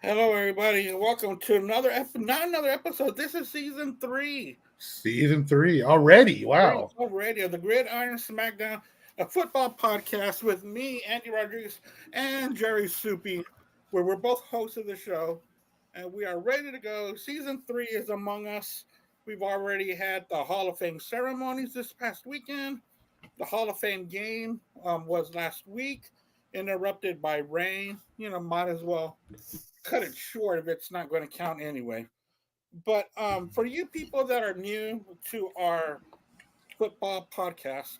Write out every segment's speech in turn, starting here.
Hello, everybody, and welcome to not another episode. This is season three. Season 3 already. Three Wow. already of the Gridiron Smackdown, a football podcast with me, Andy Rodriguez, and Jerry Soupy, where we're both hosts of the show, and we are ready to go. Season three is among us. We've already had the Hall of Fame ceremonies this past weekend. The Hall of Fame game was last week, interrupted by rain. Might as well cut it short if it's not going to count anyway. But for you people that are new to our football podcast,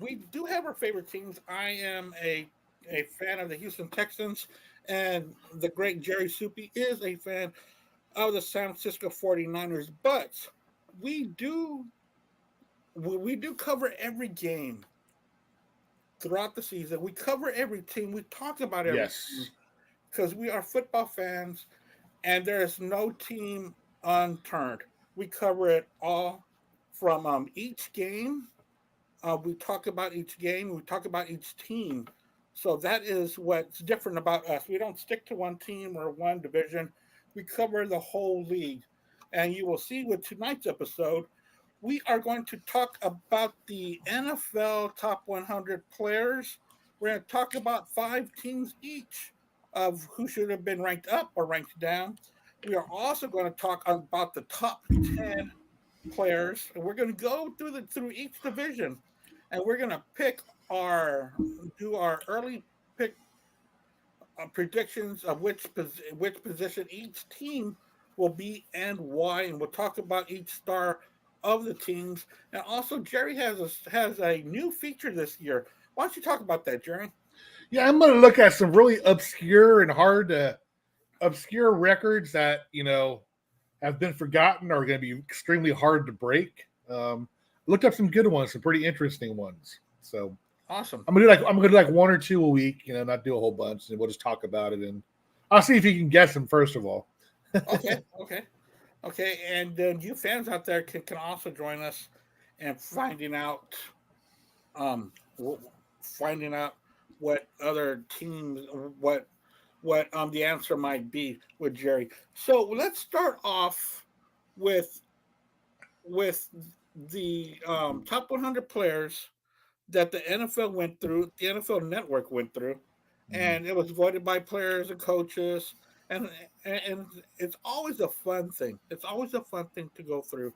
we do have our favorite teams. I am a fan of the Houston Texans, and the great Jerry Soupy is a fan of the San Francisco 49ers. But we do we do cover every game throughout the season. We cover every team. We talk about every team Yes. because we are football fans, and there is no team unturned. We cover it all from each game. We talk about each game. We talk about each team. So that is what's different about us. We don't stick to one team or one division. We cover the whole league. And you will see with tonight's episode, we are going to talk about the NFL top 100 players. We're going to talk about five teams each of who should have been ranked up or ranked down. We are also going to talk about the top 10 players, and we're going to go through each division, and we're going to do our early pick predictions of which position each team will be and why, and we'll talk about each star of the teams. And also, Jerry has a new feature this year. Why don't you talk about that, Jerry? Yeah, I'm going to look at some really obscure and obscure records that, have been forgotten or are going to be extremely hard to break. Looked up some good ones, some pretty interesting ones. So Awesome. I'm gonna do like one or two a week, not do a whole bunch, and we'll just talk about it, and I'll see if you can guess them first of all. Okay. And then you fans out there can also join us in um, finding out what other teams, what the answer might be with Jerry. So let's start off with with the top 100 players that the NFL went through, the NFL Network went through, Mhm. and it was voted by players and coaches, and and it's always a fun thing. It's always a fun thing to go through.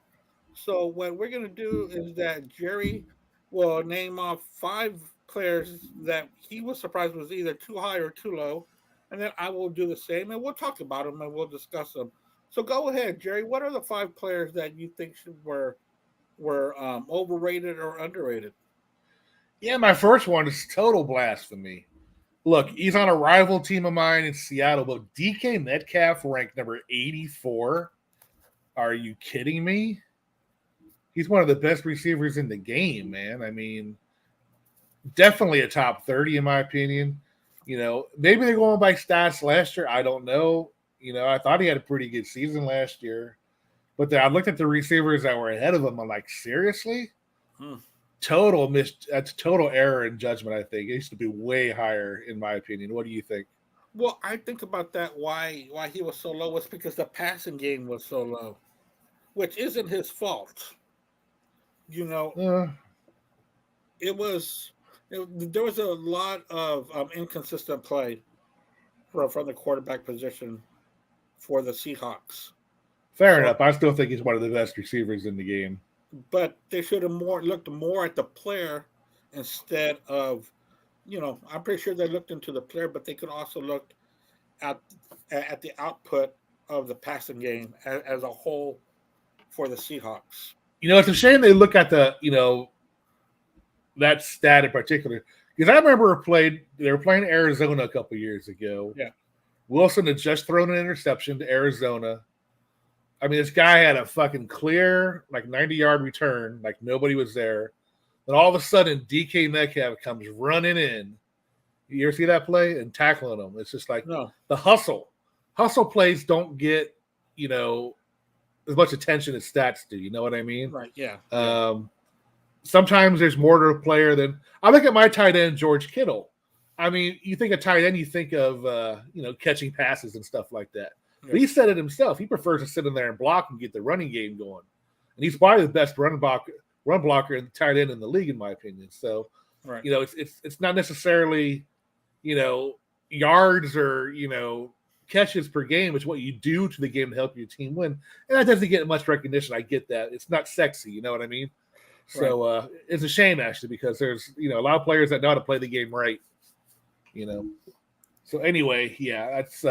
So what we're gonna do is that Jerry will name off five players that he was surprised was either too high or too low, and then I will do the same, and we'll talk about them and we'll discuss them. So go ahead, Jerry. What are the five players that you think were overrated or underrated? Yeah, my first one is total blasphemy. Look, he's on a rival team of mine in Seattle, but DK Metcalf ranked number 84. Are you kidding me? He's one of the best receivers in the game, man. I mean, definitely a top 30 in my opinion. Maybe they're going by stats last year. I don't know. I thought he had a pretty good season last year. But then I looked at the receivers that were ahead of him. I'm like, seriously? Hmm. That's total error in judgment, I think. It used to be way higher, in my opinion. What do you think? Well, I think about that. Why he was so low was because the passing game was so low, which isn't his fault. You know, Uh, it was there was a lot of inconsistent play from the quarterback position for the Seahawks. Fair So, enough. I still think he's one of the best receivers in the game. but they should have looked more at the player instead of, I'm pretty sure they looked into the player, but they could also look at at the output of the passing game as a whole for the Seahawks. It's a shame they look at that stat in particular because I remember they were playing Arizona a couple years ago. Yeah. Wilson had just thrown an interception to Arizona. I mean, this guy had a fucking clear, like 90-yard return, like nobody was there. Then all of a sudden, DK Metcalf comes running in. You ever see that play and tackling him? It's just like No. the hustle. Hustle plays don't get, as much attention as stats do. You know what I mean? Right. Yeah. Sometimes there's more to a player than I look at my tight end, George Kittle. I mean, you think of tight end, you think of catching passes and stuff like that. Yeah. But he said it himself. He prefers to sit in there and block and get the running game going. And he's probably the best run blocker and tight end in the league, in my opinion. So, Right. It's not necessarily, yards or catches per game. It's what you do to the game to help your team win, and that doesn't get much recognition. I get that. It's not sexy. You know what I mean? So it's a shame actually, because there's a lot of players that know how to play the game right. So anyway, yeah, that's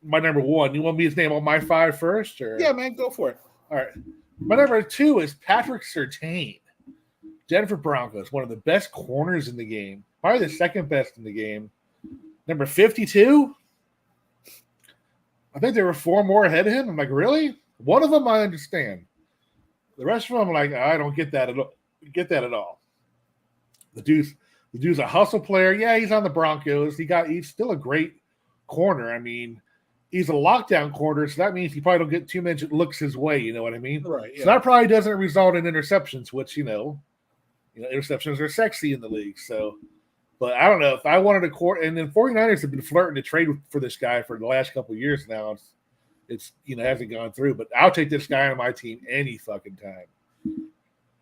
my number one. You want me to name all my 5 first, or Yeah, man, go for it. All right. My number 2 is Patrick Surtain, Denver Broncos, one of the best corners in the game, probably the second best in the game. Number 52. I think there were 4 more ahead of him. I'm like, really? One of them I understand. The rest of them, I'm like, I don't get that at all. The dude's a hustle player. Yeah, he's on the Broncos. He's still a great corner. I mean, he's a lockdown corner, so that means he probably don't get too much looks his way. You know what I mean? Right. Yeah. So that probably doesn't result in interceptions, which interceptions are sexy in the league. So, but I don't know if I wanted a court. And then 49ers have been flirting to trade for this guy for the last couple of years now. It's hasn't gone through. But I'll take this guy on my team any fucking time.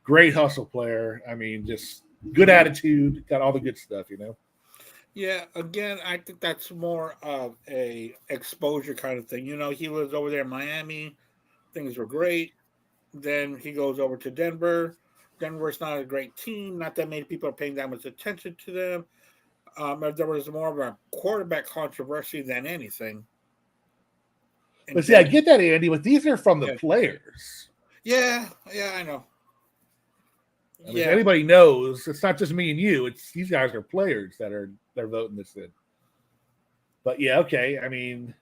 Great hustle player. I mean, just good attitude. Got all the good stuff. Yeah, again, I think that's more of a exposure kind of thing. He was over there in Miami. Things were great. Then he goes over to Denver. Denver's not a great team. Not that many people are paying that much attention to them. There was more of a quarterback controversy than anything. But see, I get that, Andy, but these are from the players. Yeah, I know. I mean, if anybody knows, it's not just me and you. It's these guys are players they're voting this in. But yeah, okay. I mean,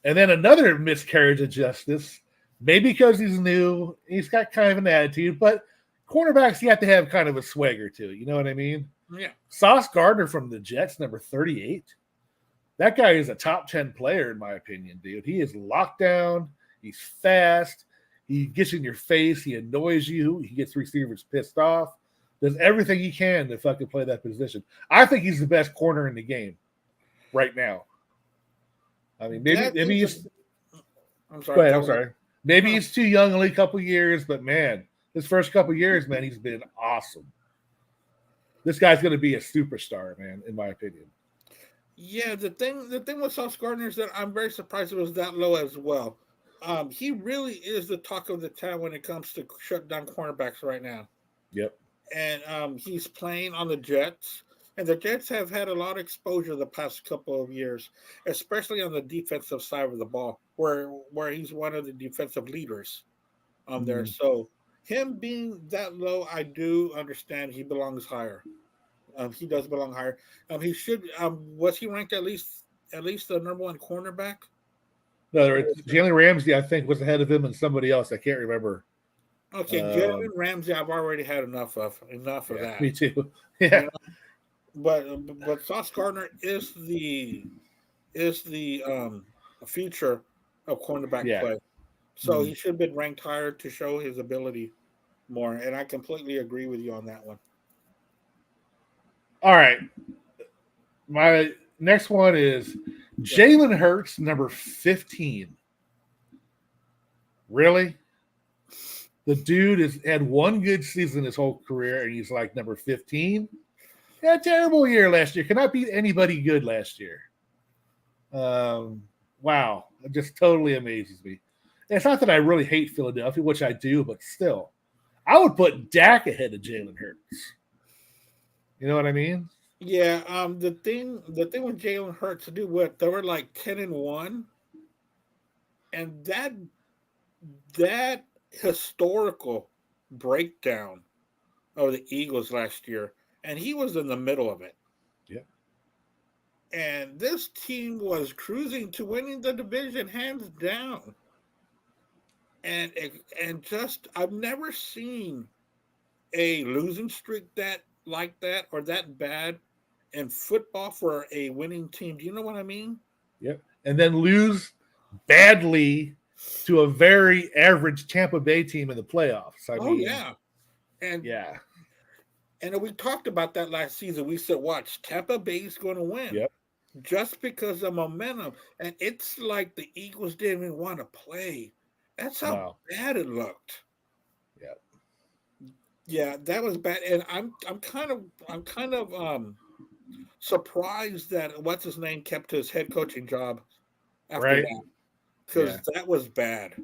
and then another miscarriage of justice. Maybe because he's new, he's got kind of an attitude, but cornerbacks, you have to have kind of a swagger to it. You know what I mean? Yeah. Sauce Gardner from the Jets, number 38. That guy is a top 10 player, in my opinion, dude. He is locked down. He's fast. He gets in your face. He annoys you. He gets receivers pissed off. Does everything he can to fucking play that position. I think he's the best corner in the game right now. I mean, maybe he's. I'm sorry. Go ahead, I'm sorry. Maybe he's too young, only a couple years, but man, his first couple years, man, he's been awesome. This guy's going to be a superstar, man, in my opinion. Yeah, the thing with Sauce Gardner is that I'm very surprised it was that low as well. He really is the talk of the town when it comes to shut down cornerbacks right now. Yep. And he's playing on the Jets, and the Jets have had a lot of exposure the past couple of years, especially on the defensive side of the ball, where he's one of the defensive leaders on there. So him being that low, I do understand he belongs higher. He does belong higher. He should. Was he ranked at least the number 1 cornerback? No, Jalen Ramsey, I think, was ahead of him and somebody else. I can't remember. Okay, Jalen Ramsey, I've already had enough of that. Me too. Yeah. But Sauce Gardner is the future of cornerback play. So he should have been ranked higher to show his ability more. And I completely agree with you on that one. All right. My next one is Jalen Hurts, number 15. Really? The dude has had one good season his whole career, and he's like number 15. Yeah, terrible year last year. Cannot beat anybody good last year. Wow. It just totally amazes me. And it's not that I really hate Philadelphia, which I do, but still. I would put Dak ahead of Jalen Hurts. You know what I mean? Yeah. The thing with Jalen Hurts to do what they were like 10-1, and that historical breakdown of the Eagles last year, and he was in the middle of it. Yeah. And this team was cruising to winning the division hands down. And just I've never seen a losing streak like that or that bad in football for a winning team. Do you know what I mean? Yep. And then lose badly to a very average Tampa Bay team in the playoffs. I mean, yeah. And yeah. And we talked about that last season. We said, watch, Tampa Bay's going to win Yep. just because of momentum. And it's like the Eagles didn't even want to play. That's how No. bad it looked. Yep. Yeah, that was bad. And I'm kind of surprised that what's his name kept his head coaching job after Right. that because Yeah. that was bad.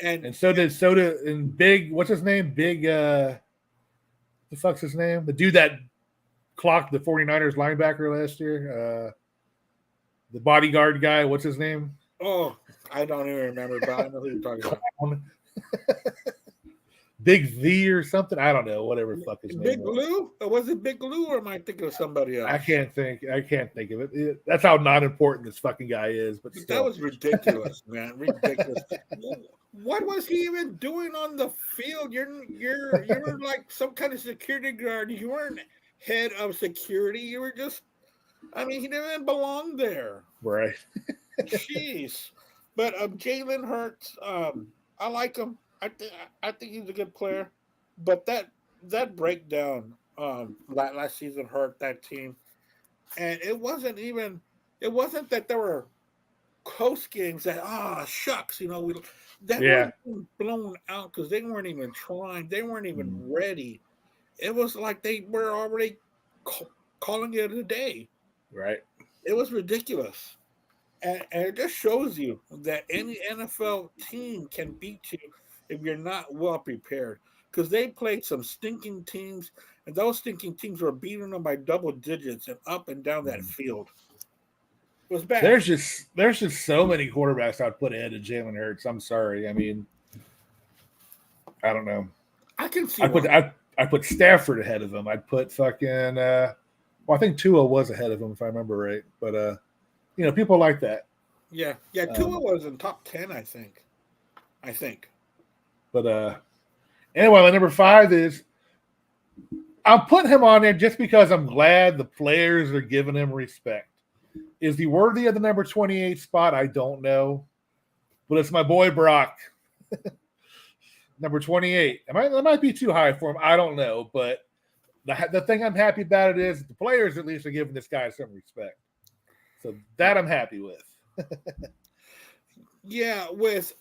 And And and Big, what's his name? Big the fuck's his name? The dude that clocked the 49ers linebacker last year. The bodyguard guy, what's his name? oh, I don't even remember, but I know who you're talking about. Clown. Big V or something. I don't know. Whatever the fuck his name Big was. Lou? Or was it Big Lou or am I thinking of somebody else? I can't think of it. That's how not important this fucking guy is. But That still, was ridiculous, man. Ridiculous. What was he even doing on the field? You're like some kind of security guard. You weren't head of security. You were just I mean, he didn't belong there. right? Jeez. But Jalen Hurts, I like him. I think he's a good player. But that breakdown last season hurt that team. And it wasn't that there were close games that shucks, we that Yeah. was blown out because they weren't even trying, they weren't even Mm. ready. It was like they were already calling it a day. Right. It was ridiculous, and it just shows you that any NFL team can beat you if you're not well prepared. Because they played some stinking teams, and those stinking teams were beating them by double digits and up and down that Mm. field. It was bad. There's just so many quarterbacks I'd put ahead of Jalen Hurts. I'm sorry. I mean, I don't know. I can see I put why. I put Stafford ahead of him. I'd put fucking well, I think Tua was ahead of him if I remember right. But people like that. Yeah, yeah. Tua Um, was in top 10, I think. I think. but anyway, my number 5 is I'm putting him on there just because I'm glad the players are giving him respect. Is he worthy of the number 28 spot? I don't know. But it's my boy Brock. Number 28. That might be too high for him. I don't know. But the thing I'm happy about it is the players at least are giving this guy some respect. So that I'm happy with. Yeah, with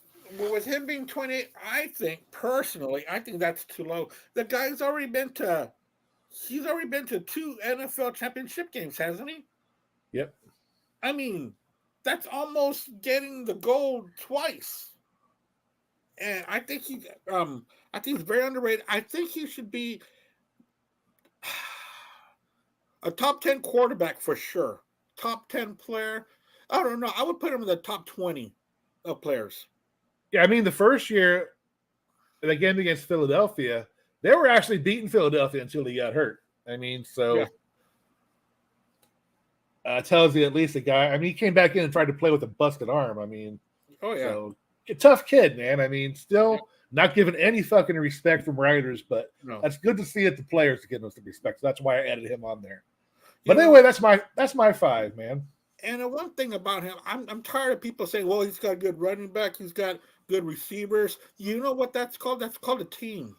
him being 28, I think personally, I think that's too low. The guy's already been to he's already been to 2 NFL championship games, hasn't he? Yep. I mean, that's almost getting the gold twice. And I think he's very underrated. I think he should be a top 10 quarterback for sure. Top 10 player. I don't know. I would put him in the top 20 of players. Yeah, I mean the first year the game against Philadelphia, they were actually beating Philadelphia until he got hurt. I mean, Yeah. so tells you at least the guy. I mean, he came back in and tried to play with a busted arm. I mean, Oh yeah. so a tough kid, man. I mean, Yeah. still not giving any fucking respect from writers, but No. that's good to see that the players are getting us the respect. So that's why I added him on there. You But know, anyway, that's my 5, man. and the one thing about him, I'm tired of people saying, "Well, he's got a good running back, he's got good receivers." You know what that's called? That's called a team.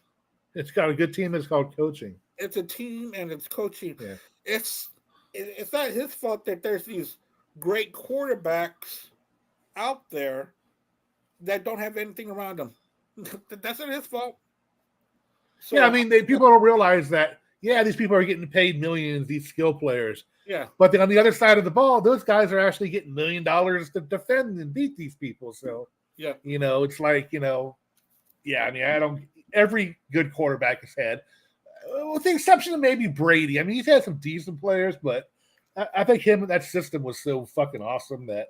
It's got a good team. It's called coaching. It's a team, and it's coaching. Yeah. It's it's not his fault that there's these great quarterbacks out there that don't have anything around them. That's not his fault. Yeah, I So mean, people don't realize that. Yeah, these people are getting paid millions. These skill players. yeah, But then on the other side of the ball, those guys are actually getting $1 million to defend and beat these people. So, yeah, it's like, yeah, I mean, I don't, every good quarterback has had, with the exception of maybe Brady. I mean, he's had some decent players, but I think that system was so fucking awesome that,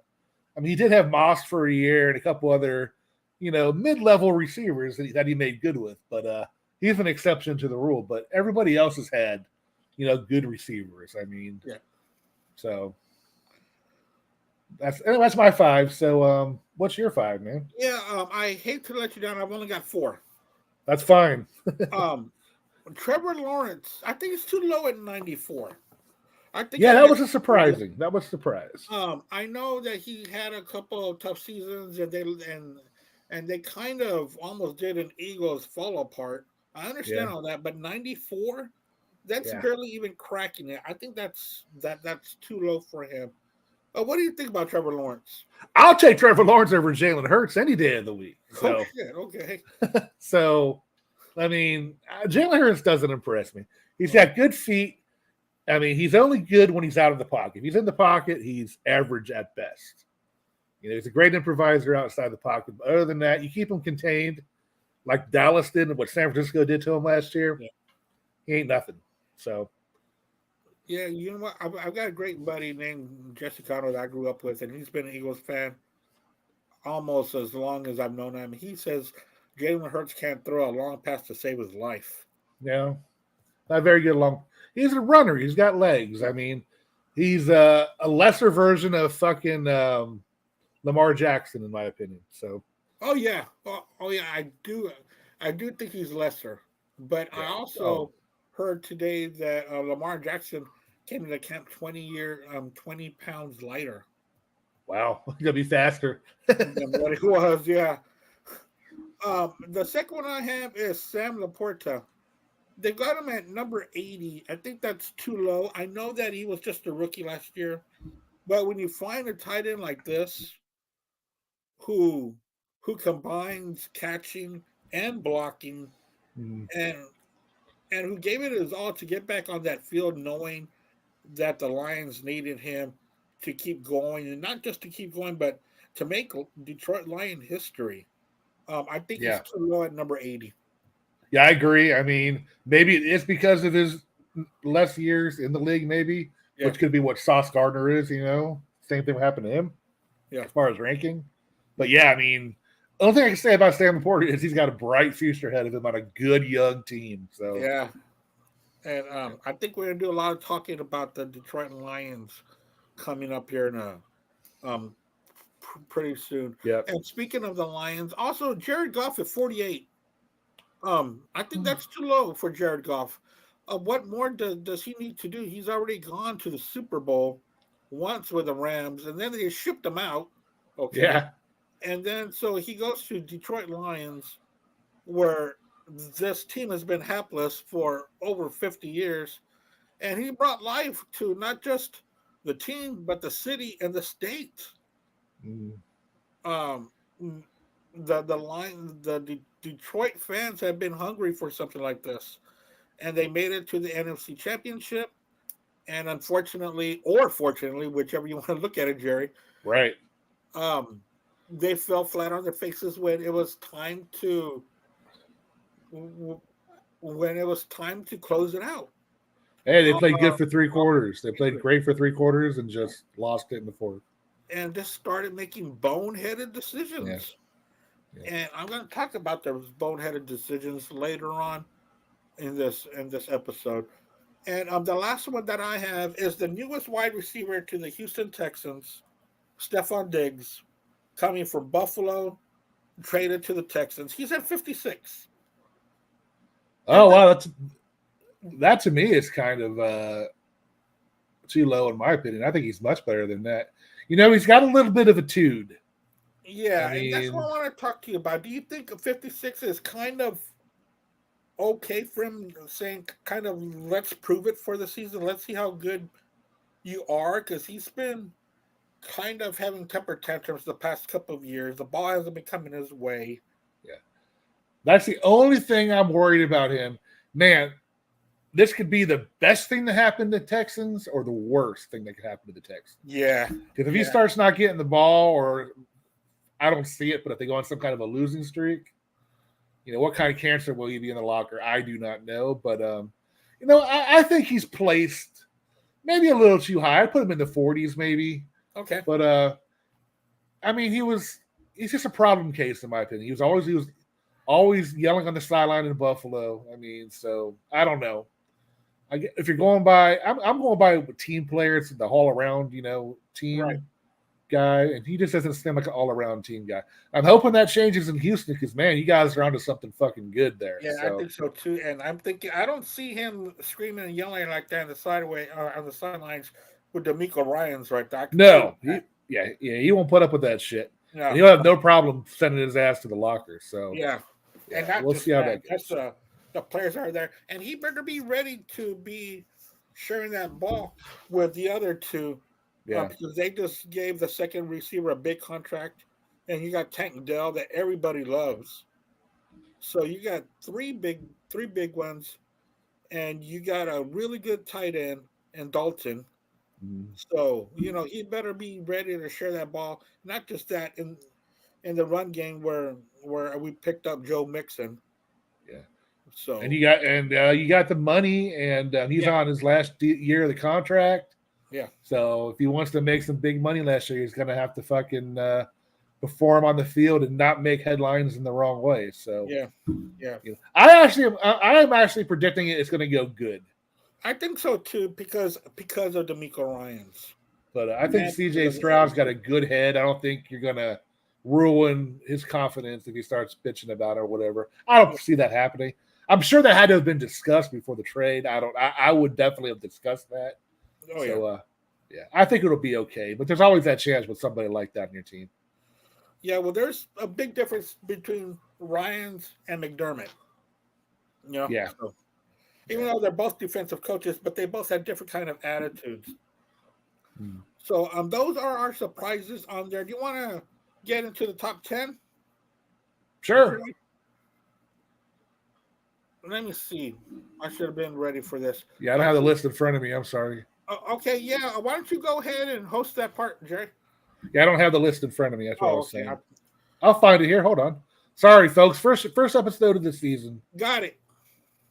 I mean, he did have Moss for a year and a couple other, mid-level receivers that he made good with. But he's an exception to the rule. But everybody else has had, good receivers. I mean, yeah. so that's my 5. So what's your 5, man? Yeah, I hate to let you down. I've only got 4. That's fine. Um, Trevor Lawrence, I think it's too low at 94. I think Yeah, I that get was a surprising. That was a surprise. I know that he had a couple of tough seasons, and they kind of almost did an Eagles fall apart. I understand Yeah. all that, but 94, That's Yeah. barely even cracking it. I think that's too low for him. What do you think about Trevor Lawrence? I'll take Trevor Lawrence over Jalen Hurts any day of the week. Oh So, shit! Okay. I mean, Jalen Hurts doesn't impress me. He's got good feet. I mean, he's only good when he's out of the pocket. If he's in the pocket, he's average at best. He's a great improviser outside the pocket. But other than that, you keep him contained, like Dallas did and what San Francisco did to him last year. Yeah. He ain't nothing. So, yeah, you know what? I've got a great buddy named Jesse Connor that I grew up with, and he's been an Eagles fan almost as long as I've known him. He says Jalen Hurts can't throw a long pass to save his life. Not very good long. He's a runner. He's got legs. I mean, he's a lesser version of fucking Lamar Jackson, in my opinion. So. Oh yeah, I do think he's lesser, but I also heard today that Lamar Jackson came into camp 20 pounds lighter. Wow, he's gonna be faster than what he was. Yeah. The second one I have is Sam Laporta. They got him at number 80. I think that's too low. I know that he was just a rookie last year, but when you find a tight end like this, who combines catching and blocking, and who gave it his all to get back on that field, knowing that the Lions needed him to keep going, and not just to keep going, but to make Detroit Lion history. I think he's too low at number 80. Yeah, I agree. I mean, maybe it's because of his less years in the league, maybe, which could be what Sauce Gardner is, Same thing happened to him as far as ranking. But, yeah, I mean, the only thing I can say about Sam Laporta is he's got a bright future ahead of him on a good young team. So yeah. And I think we're going to do a lot of talking about the Detroit Lions coming up here in pretty soon. Yeah. And speaking of the Lions, also Jared Goff at 48. I think that's too low for Jared Goff. What more does he need to do? He's already gone to the Super Bowl once with the Rams, and then they shipped him out. Okay. Yeah. And then so he goes to Detroit Lions, where this team has been hapless for over 50 years, and he brought life to not just the team but the city and the state. The Detroit fans have been hungry for something like this, and they made it to the NFC Championship. And unfortunately, or fortunately, whichever you want to look at it, Jerry, right? They fell flat on their faces when it was time to close it out. Hey, they played good for 3 quarters. They played great for 3 quarters and just lost it in the fourth. And just started making boneheaded decisions. Yeah. And I'm going to talk about those boneheaded decisions later on in this episode. And the last one that I have is the newest wide receiver to the Houston Texans, Stephon Diggs, coming from Buffalo, traded to the Texans. He's at 56. Oh, wow. That to me is kind of too low in my opinion. I think he's much better than that. He's got a little bit of a tude. Yeah, and that's what I want to talk to you about. Do you think 56 is kind of okay for him, saying kind of let's prove it for the season, let's see how good you are? Because he's been kind of having temper tantrums the past couple of years. The ball hasn't been coming his way. Yeah. That's the only thing I'm worried about him. Man, this could be the best thing to happen to Texans or the worst thing that could happen to the Texans. Yeah. Because if he starts not getting the ball, or I don't see it, but if they go on some kind of a losing streak, what kind of cancer will he be in the locker? I do not know. But, I think he's placed maybe a little too high. I'd put him in the 40s maybe. Okay. But, I mean, he's just a problem case in my opinion. He was always yelling on the sideline in Buffalo. I mean, so I don't know. If you're going by, I'm going by team players, the all-around, team guy, and he just doesn't seem like an all-around team guy. I'm hoping that changes in Houston because, man, you guys are onto something fucking good there. Yeah, so. I think so too. And I'm thinking, I don't see him screaming and yelling like that on the sidelines with DeMeco Ryans right there. No, he won't put up with that shit. No. And he'll have no problem sending his ass to the locker. So yeah. And we'll see how that goes. The players are there, and he better be ready to be sharing that ball with the other two Yeah. because they just gave the second receiver a big contract, and you got Tank Dell that everybody loves. So you got three big ones, and you got a really good tight end and Dalton. Mhm. So he better be ready to share that ball. Not just that in the run game where we picked up Joe Mixon. Yeah. And So you got the money, and he's yeah, on his last year of the contract. yeah, So if he wants to make some big money last year, he's going to have to fucking perform on the field and not make headlines in the wrong way. So yeah, yeah. I am actually predicting it's going to go good. I think so too because of D'Amico Ryans. But I think And because C.J. of the Stroud's got a attitude. good head. I don't think you're going to ruin his confidence if he starts bitching about it or whatever. I don't see that happening. I'm sure that had to have been discussed before the trade. I would definitely have discussed that. Oh yeah. So yeah, I think it'll be okay. But there's always that chance with somebody like that in your team. Yeah, well there's a big difference between Ryans and McDermott. Yeah. So even though they're both defensive coaches, but they both have different kind of attitudes. Hmm. So those are our surprises on there. Do you want to get into the top 10? Sure. Let me see. I should have been ready for this. Yeah, I don't have the list in front of me. I'm sorry. Okay, yeah. Why don't you go ahead and host that part, Jerry? Yeah, I don't have the list in front of me. That's what I Oh, was okay. saying. I'll find it here. Hold on. Sorry, folks. First episode of the season. Got it.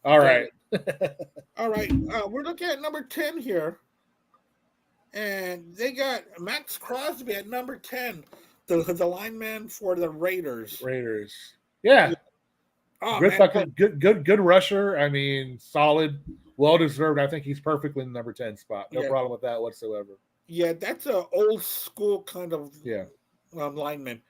All right. All right. We're looking at number 10 here. And they got Max Crosby at number 10, the lineman for the Raiders. Raiders. Yeah. Oh, Good man. fucking good rusher. I mean, solid, well deserved. I think he's perfectly in the number 10 spot. No problem with that whatsoever. Yeah, that's an old school kind of lineman.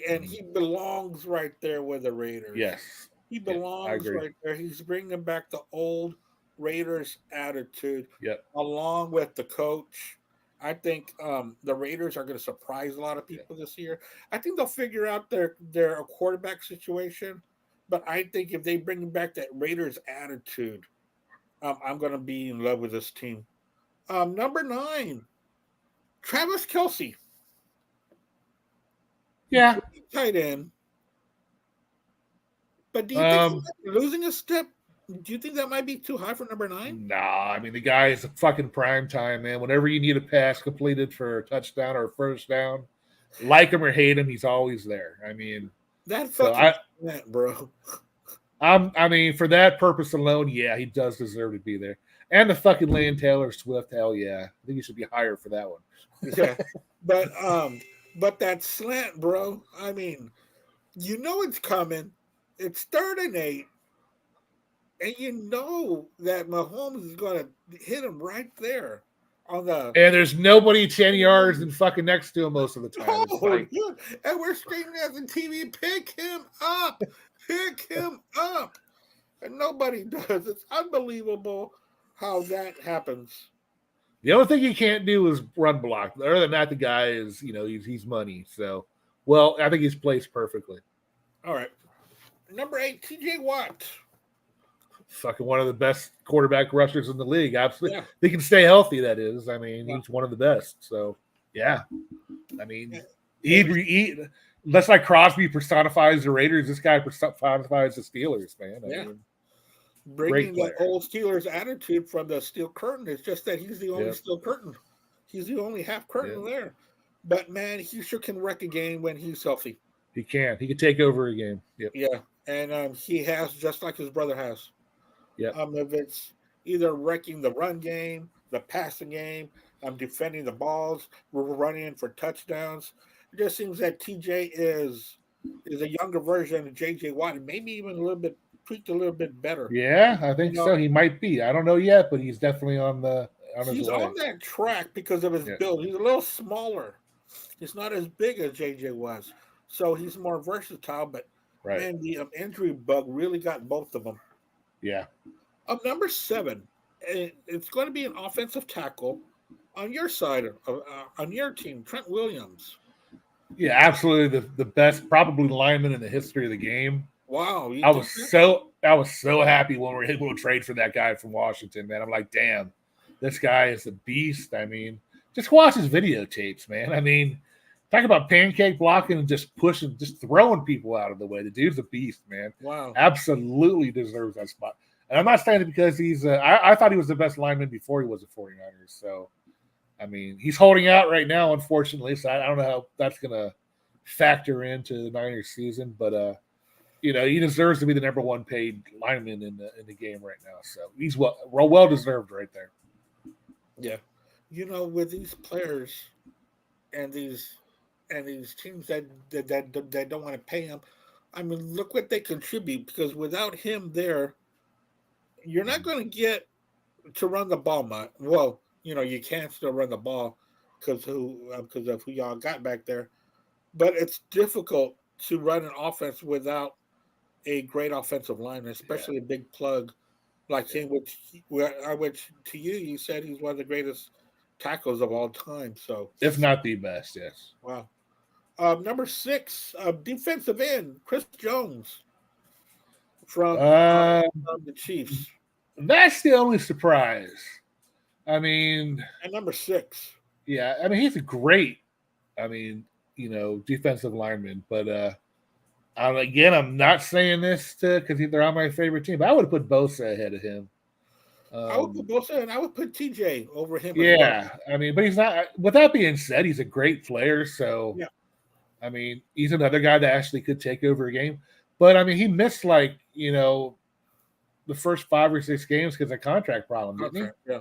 And he belongs right there with the Raiders. Yes. He belongs right there. He's bringing back the old Raiders attitude along with the coach. I think the Raiders are going to surprise a lot of people this year. I think they'll figure out their quarterback situation. But I think if they bring back that Raiders attitude, I'm going to be in love with this team. Number 9, Travis Kelce. Yeah. Tight end. But do you think losing a step? Do you think that might be too high for number 9? Nah, I mean the guy is a fucking prime time, man. Whenever you need a pass completed for a touchdown or a first down, like him or hate him, he's always there. I mean, that fucking bro. I mean, for that purpose alone, yeah, he does deserve to be there. And the fucking Lane Taylor Swift, hell yeah, I think he should be higher for that one. Yeah, but that slant, bro. I mean, it's coming. It's 3rd and 8. And you know that Mahomes is going to hit him right there on the. And there's nobody 10 yards and fucking next to him most of the time. And we're screaming at the TV, pick him up, pick him up. And nobody does. It's unbelievable how that happens. The only thing he can't do is run block. Other than that, the guy is, he's money. So, well, I think he's placed perfectly. All right. Number 8, TJ Watt. Fucking one of the best quarterback rushers in the league. Absolutely. Yeah. He can stay healthy, that is. I mean, he's one of the best. So, yeah. I mean, that's like Crosby personifies the Raiders. This guy personifies the Steelers, man. I mean, bringing the old Steelers attitude from the steel curtain. It's just that he's the only steel curtain. He's the only half curtain there. But, man, he sure can wreck a game when he's healthy. He can. He can take over a game. Yep. Yeah, and he has, just like his brother has. Yeah. If it's either wrecking the run game, the passing game, defending the balls, we're running for touchdowns. It just seems that TJ is a younger version of JJ Watt, and maybe even tweaked a little bit better. Yeah, I think so. He might be. I don't know yet, but he's definitely on he's on that track because of his build. He's a little smaller. He's not as big as JJ was, so he's more versatile. But man, the injury bug really got both of them. Yeah. Number 7, it's going to be an offensive tackle on your side on your team, Trent Williams. Yeah, absolutely the best probably lineman in the history of the game. Wow. I was so I was so happy when we were able to trade for that guy from Washington, man. I'm like, damn, this guy is a beast. I mean, just watch his videotapes, man. I mean, talk about pancake blocking and just pushing, just throwing people out of the way. The dude's a beast, man. Wow. Absolutely deserves that spot. And I'm not saying it because he's I thought he was the best lineman before he was a 49ers. So, I mean, he's holding out right now, unfortunately. So I don't know how that's going to factor into the Niners season. But, you know, he deserves to be the number one paid lineman in the game right now. So he's well deserved right there. Yeah. You know, with these players and these teams that don't want to pay him, I mean, look what they contribute, because without him there, you're not going to get to run the ball much. Well, you know, you can still run the ball because of who y'all got back there, but it's difficult to run an offense without a great offensive line, especially a big plug like him, which to you said he's one of the greatest tackles of all time. So, if not the best, yes. wow. Number 6, defensive end, Chris Jones from the Chiefs. That's the only surprise. I mean, And number 6. Yeah, I mean, he's a great, defensive lineman. But I'm not saying this because they're on my favorite team. But I would have put Bosa ahead of him. I would put Bosa, and I would put TJ over him. Yeah, I mean, but he's not. With that being said, he's a great player. So, yeah. I mean, he's another guy that actually could take over a game. But I mean, he missed the first 5 or 6 games because of contract problem, didn't he? Yeah.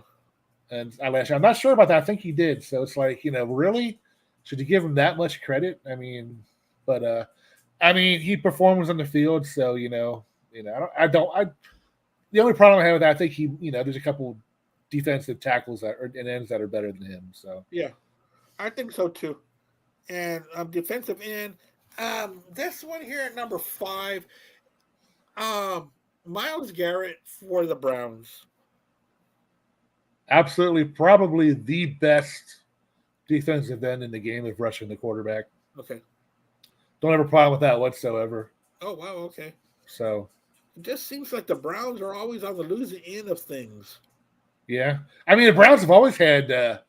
And I'm not sure about that. I think he did. So it's like, really? Should you give him that much credit? I mean, but he performs on the field. So, the only problem I have with that, I think there's a couple defensive tackles and ends that are better than him. So, yeah, I think so too. And defensive end, this one here at number 5, Myles Garrett for the Browns. Absolutely, probably the best defensive end in the game of rushing the quarterback. Okay. Don't have a problem with that whatsoever. Oh, wow, okay. So it just seems like the Browns are always on the losing end of things. Yeah. I mean, the Browns have always had,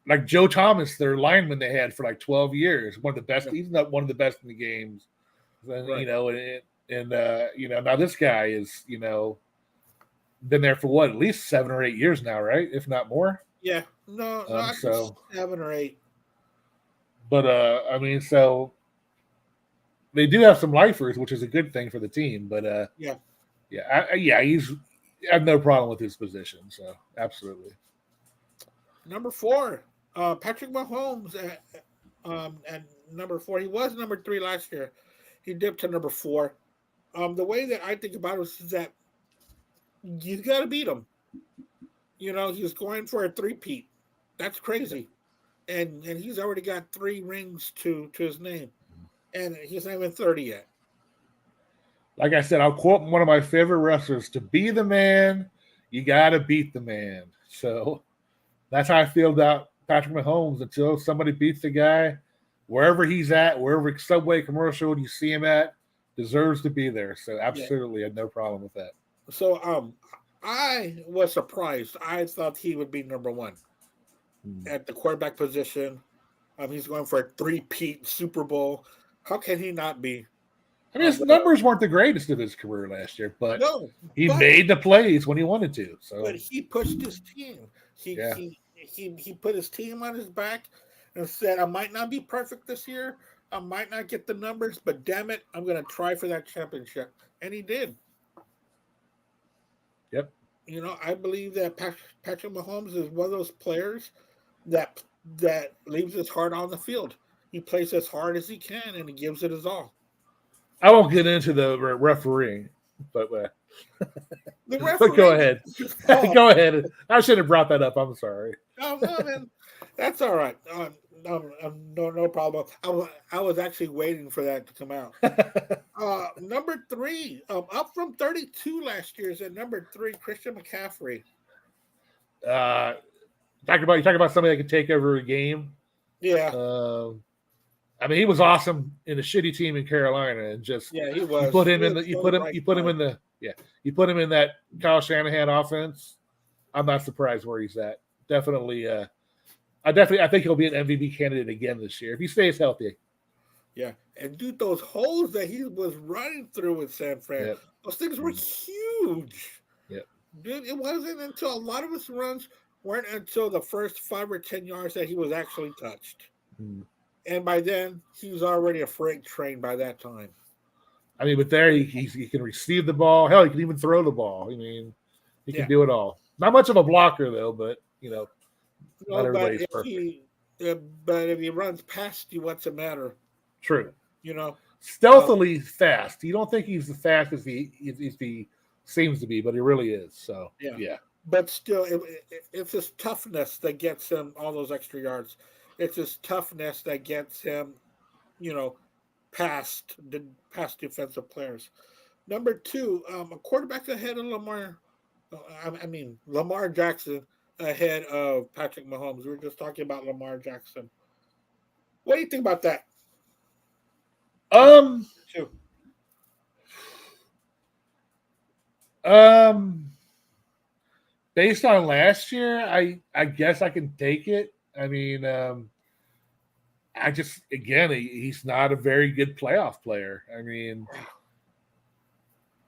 like Joe Thomas, their lineman they had for like 12 years. One of the best, he's not one of the best in the games. And, Right. Now this guy is, been there for what, at least 7 or 8 years now, right? If not more. Yeah. No, so 7 or 8. But so they do have some lifers, which is a good thing for the team. But I have no problem with his position. So absolutely. Number 4, Patrick Mahomes at number 4. He was number 3 last year. He dipped to number 4. The way that I think about it is that you got to beat him. He's going for a 3-peat. That's crazy. And he's already got 3 rings to his name. And he's not even 30 yet. Like I said, I'll quote one of my favorite wrestlers: to be the man, you got to beat the man. So that's how I feel about Patrick Mahomes. Until somebody beats the guy, wherever he's at, wherever Subway commercial you see him at, deserves to be there. So absolutely, I had no problem with that. So I was surprised. I thought he would be number 1 at the quarterback position. He's going for a 3-peat Super Bowl. How can he not be? I mean, his numbers weren't the greatest of his career last year, but he made the plays when he wanted to. So, but he pushed his team. He put his team on his back and said, "I might not be perfect this year. I might not get the numbers, but damn it, I'm going to try for that championship." And he did. Yep. I believe that Patrick Mahomes is one of those players that leaves his heart on the field. He plays as hard as he can, and he gives it his all. I won't get into the refereeing, but the referee, but go ahead. Go ahead. I should have brought that up. I'm sorry. No, man, that's all right. No problem. I was actually waiting for that to come out. Number 3, up from 32 last year, is at number 3, Christian McCaffrey. You talk about somebody that can take over a game. Yeah. I mean, he was awesome in a shitty team in Carolina, and just Yeah, he was. you put him He in was the you so put him right you put him side. in the you put him in that Kyle Shanahan offense. I'm not surprised where he's at. Definitely, I think he'll be an MVP candidate again this year if he stays healthy. Yeah, and dude, those holes that he was running through with San Fran, Yep. those things were huge. Yep. Dude, it wasn't until a lot of his runs weren't until the first 5 or 10 yards that he was actually touched. Mm. And by then, he was already a freight train by that time. I mean, but there he can receive the ball. Hell, he can even throw the ball. I mean, he can do it all. Not much of a blocker though, but not No, everybody's perfect. But if he runs past you, what's the matter? True. Uh, Stealthily fast. You don't think he's as fast as he seems to be, but he really is. So yeah. But still, it's his toughness that gets him all those extra yards. It's his toughness that gets him, past defensive players. Number two, a quarterback ahead of Lamar. Lamar Jackson ahead of Patrick Mahomes. We were just talking about Lamar Jackson. What do you think about that? Two. Based on last year, I guess I can take it. I mean, he's not a very good playoff player. I mean,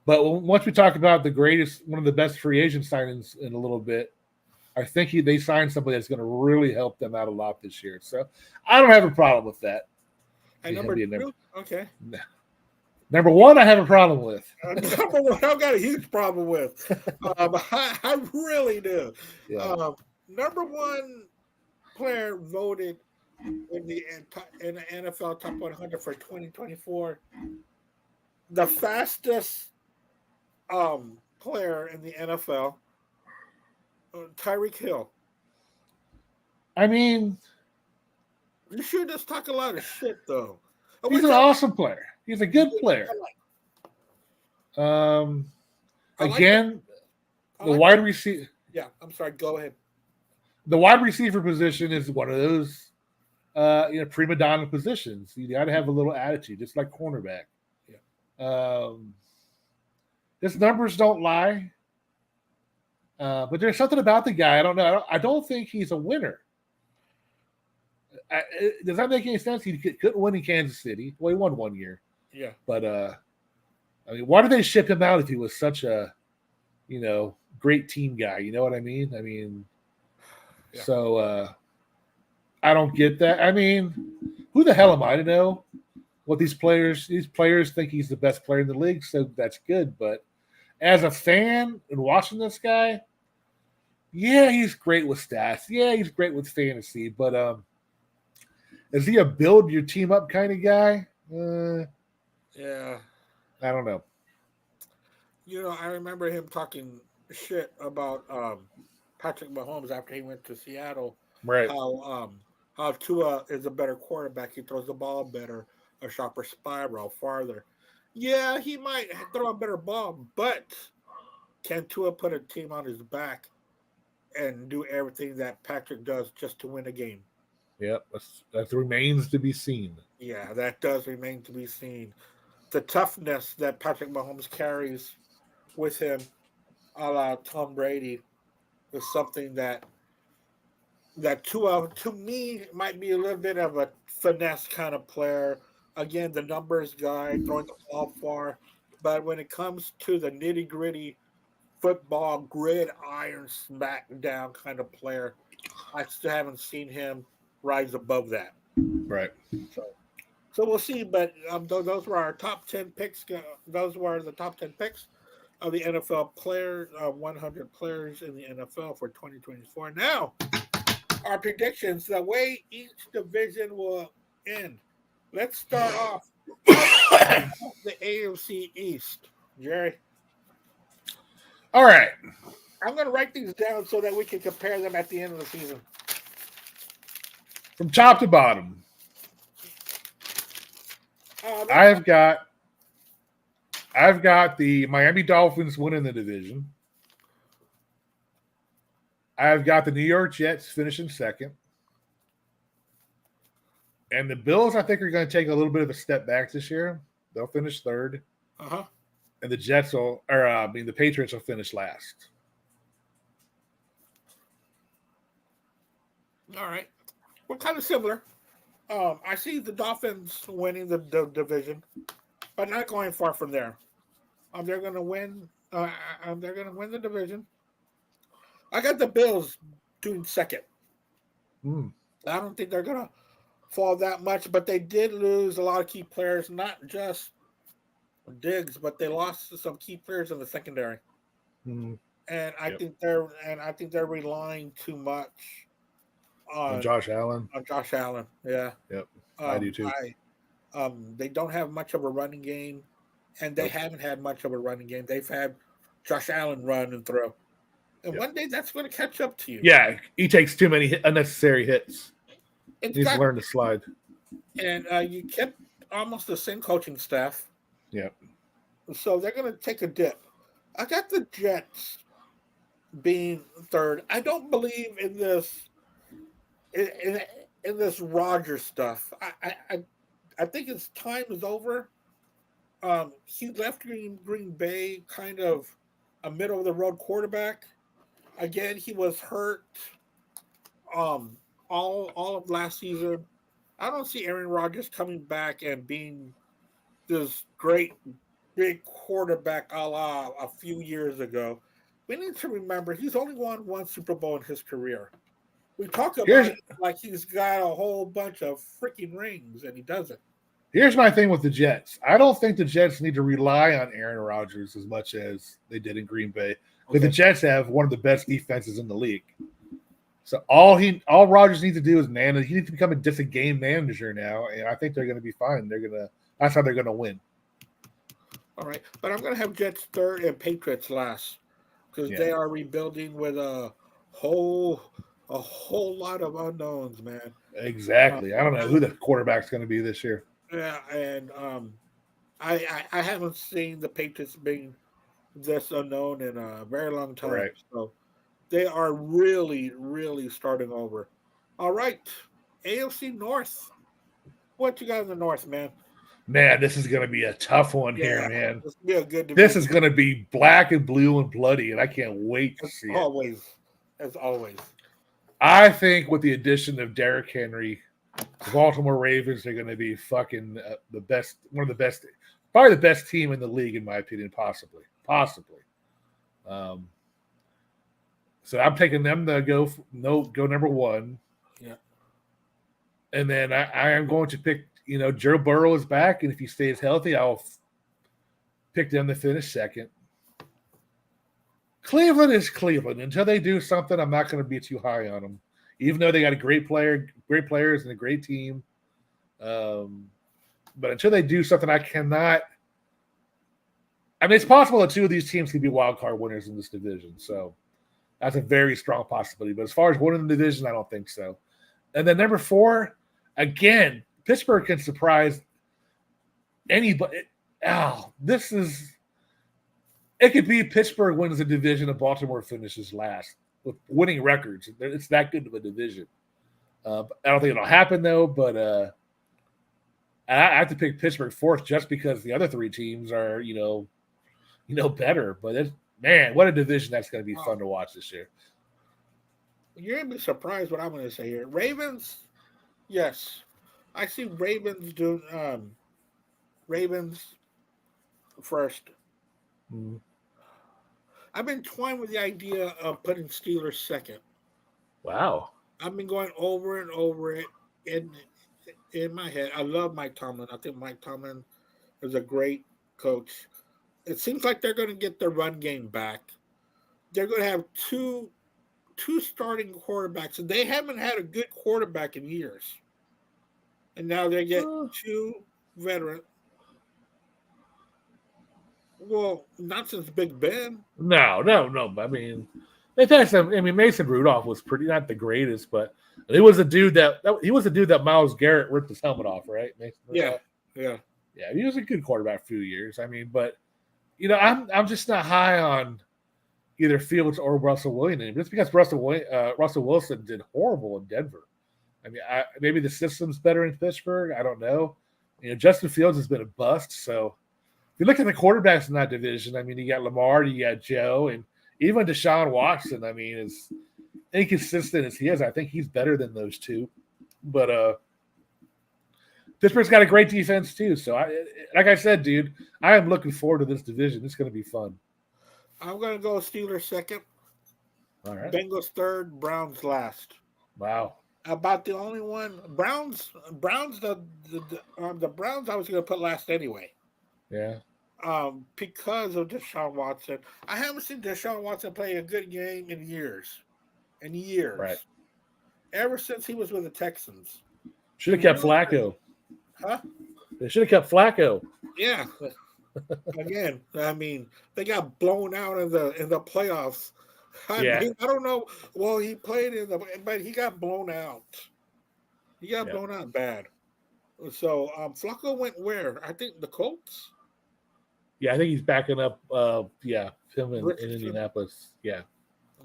but once we talk about one of the best free agent signings in a little bit, I think they signed somebody that's going to really help them out a lot this year. So I don't have a problem with that. And number two, okay. Number one, I have a problem with. Number one, I've got a huge problem with. I really do. Yeah. Number one player voted in the NFL Top 100 for 2024. The fastest player in the NFL, Tyreek Hill. I mean, you sure just talk a lot of shit though. He's an awesome player. He's a good player. Again, the wide receiver. Yeah, I'm sorry. Go ahead. The wide receiver position is one of those, prima donna positions. You got to have a little attitude, just like cornerback. Yeah. His numbers don't lie, but there's something about the guy. I don't know. I don't think he's a winner. Does that make any sense? He couldn't win in Kansas City. Well, he won 1 year. Yeah. But why did they ship him out if he was such a, great team guy? You know what I mean? Yeah. So I don't get that. I mean, who the hell am I to know what these players think he's the best player in the league? So that's good. But as a fan and watching this guy, yeah, he's great with stats. Yeah, he's great with fantasy. But is he a build your team up kind of guy? Yeah. I don't know. I remember him talking shit about Patrick Mahomes after he went to Seattle. Right. How Tua is a better quarterback. He throws the ball better, a sharper spiral, farther. Yeah, he might throw a better ball, but can Tua put a team on his back and do everything that Patrick does just to win a game? Yep, that remains to be seen. Yeah, that does remain to be seen. The toughness that Patrick Mahomes carries with him, a la Tom Brady, is something that to me might be a little bit of a finesse kind of player. Again, the numbers guy, throwing the ball far. But when it comes to the nitty-gritty football, gridiron, smackdown kind of player, I still haven't seen him rise above that. Right. So we'll see. But those were our top 10 picks. Those were the top 10 picks of the NFL players, 100 players in the NFL for 2024. Now, our predictions, the way each division will end. Let's start off the AFC East. Jerry? All right. I'm going to write these down so that we can compare them at the end of the season. From top to bottom, I've got the Miami Dolphins winning the division. I've got the New York Jets finishing second. And the Bills, I think, are going to take a little bit of a step back this year. They'll finish third. Uh-huh. And the the Patriots will finish last. All right. We're kind of similar. I see the Dolphins winning the division, but not going far from there. They're going to win. They're going to win the division. I got the Bills doing second. I don't think they're going to fall that much, but they did lose a lot of key players, not just Diggs, but they lost some key players in the secondary. And I think they're relying too much on Josh Allen. On Josh Allen, yeah. Yep. I do too. They don't have much of a running game, and they haven't had much of a running game. They've had Josh Allen run and throw. And one day that's going to catch up to you. Yeah, he takes too many unnecessary hits. He needs to learn to slide. And you kept almost the same coaching staff. Yep. So they're going to take a dip. I got the Jets being third. I don't believe in this in this Rodgers stuff. I think his time is over. He left Green Bay kind of a middle of the road quarterback. Again, he was hurt all of last season. I don't see Aaron Rodgers coming back and being this great big quarterback a la a few years ago. We need to remember he's only won one Super Bowl in his career. We talk about it like he's got a whole bunch of freaking rings, and he doesn't. Here's my thing with the Jets. I don't think the Jets need to rely on Aaron Rodgers as much as they did in Green Bay. Because the Jets have one of the best defenses in the league. So all Rodgers needs to do is manage. He needs to become just a game manager now, and I think they're going to be fine. That's how they're going to win. All right, but I'm going to have Jets third and Patriots last because they are rebuilding with a whole lot of unknowns, man. Exactly. I don't know who the quarterback's going to be this year. Yeah, and I haven't seen the Patriots being this unknown in a very long time. Right. So they are really, really starting over. All right, AFC North. What you got in the North, man? Man, this is going to be a tough one here, man. This will be a good division. This is going to be black and blue and bloody, and I can't wait to see it. As always. I think with the addition of Derrick Henry, the Baltimore Ravens are going to be fucking the best, one of the best, probably the best team in the league, in my opinion, possibly. So I'm taking them to go number one. Yeah. And then I am going to pick, Joe Burrow is back, and if he stays healthy, I'll pick them to finish second. Cleveland is Cleveland. Until they do something, I'm not going to be too high on them, even though they got great players and a great team. But until they do something, I cannot. I mean, it's possible that two of these teams can be wild card winners in this division. So that's a very strong possibility. But as far as winning the division, I don't think so. And then number 4, again, Pittsburgh can surprise anybody. It could be Pittsburgh wins the division and Baltimore finishes last with winning records. It's that good of a division. I don't think it'll happen, though, but I have to pick Pittsburgh 4th just because the other 3 teams are, better. But man, what a division that's going to be fun to watch this year. You're going to be surprised what I'm going to say here. Ravens, yes. I see Ravens doing Ravens first. Mm-hmm. I've been toying with the idea of putting Steelers second. Wow. I've been going over and over it in my head. I love Mike Tomlin. I think Mike Tomlin is a great coach. It seems like they're going to get their run game back. They're going to have two starting quarterbacks, and they haven't had a good quarterback in years. And now they get 2 veterans. Well, not since Big Ben. No. I mean, they've had some. I mean, Mason Rudolph was not the greatest, but he was a dude that Myles Garrett ripped his helmet off, right? Mason Rudolph? Yeah. He was a good quarterback for a few years. I mean, but I'm just not high on either Fields or Russell Wilson just because Russell Wilson did horrible in Denver. I mean, maybe the system's better in Pittsburgh. I don't know. Justin Fields has been a bust. So if you look at the quarterbacks in that division, I mean, you got Lamar, you got Joe, and even Deshaun Watson. I mean, as inconsistent as he is, I think he's better than those two. But Pittsburgh's got a great defense too. So, like I said, dude, I am looking forward to this division. It's going to be fun. I'm going to go Steelers second. All right. Bengals third. Browns last. Wow. About the only one. Browns. The Browns I was going to put last anyway. Yeah. Because of Deshaun Watson. I haven't seen Deshaun Watson play a good game in years. Right. Ever since he was with the Texans. Should have kept Flacco. Huh? They should have kept Flacco. Yeah. Again, I mean, they got blown out in the playoffs. I mean, I don't know. Well, he played but he got blown out. He got blown out bad. So Flacco went where? I think the Colts. Yeah, I think he's backing up. Him in Indianapolis. Yeah.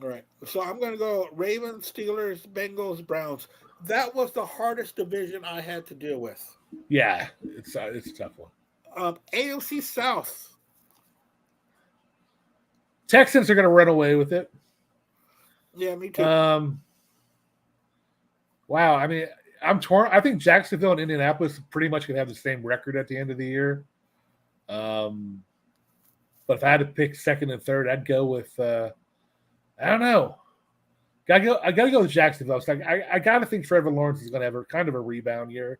All right. So I'm going to go Ravens, Steelers, Bengals, Browns. That was the hardest division I had to deal with. Yeah, it's a tough one. AFC South. Texans are going to run away with it. Yeah, me too. Wow. I mean, I'm torn. I think Jacksonville and Indianapolis pretty much can have the same record at the end of the year. But if I had to pick second and third, I'd go with I don't know. I gotta go with Jacksonville. So I gotta think Trevor Lawrence is gonna have kind of a rebound year.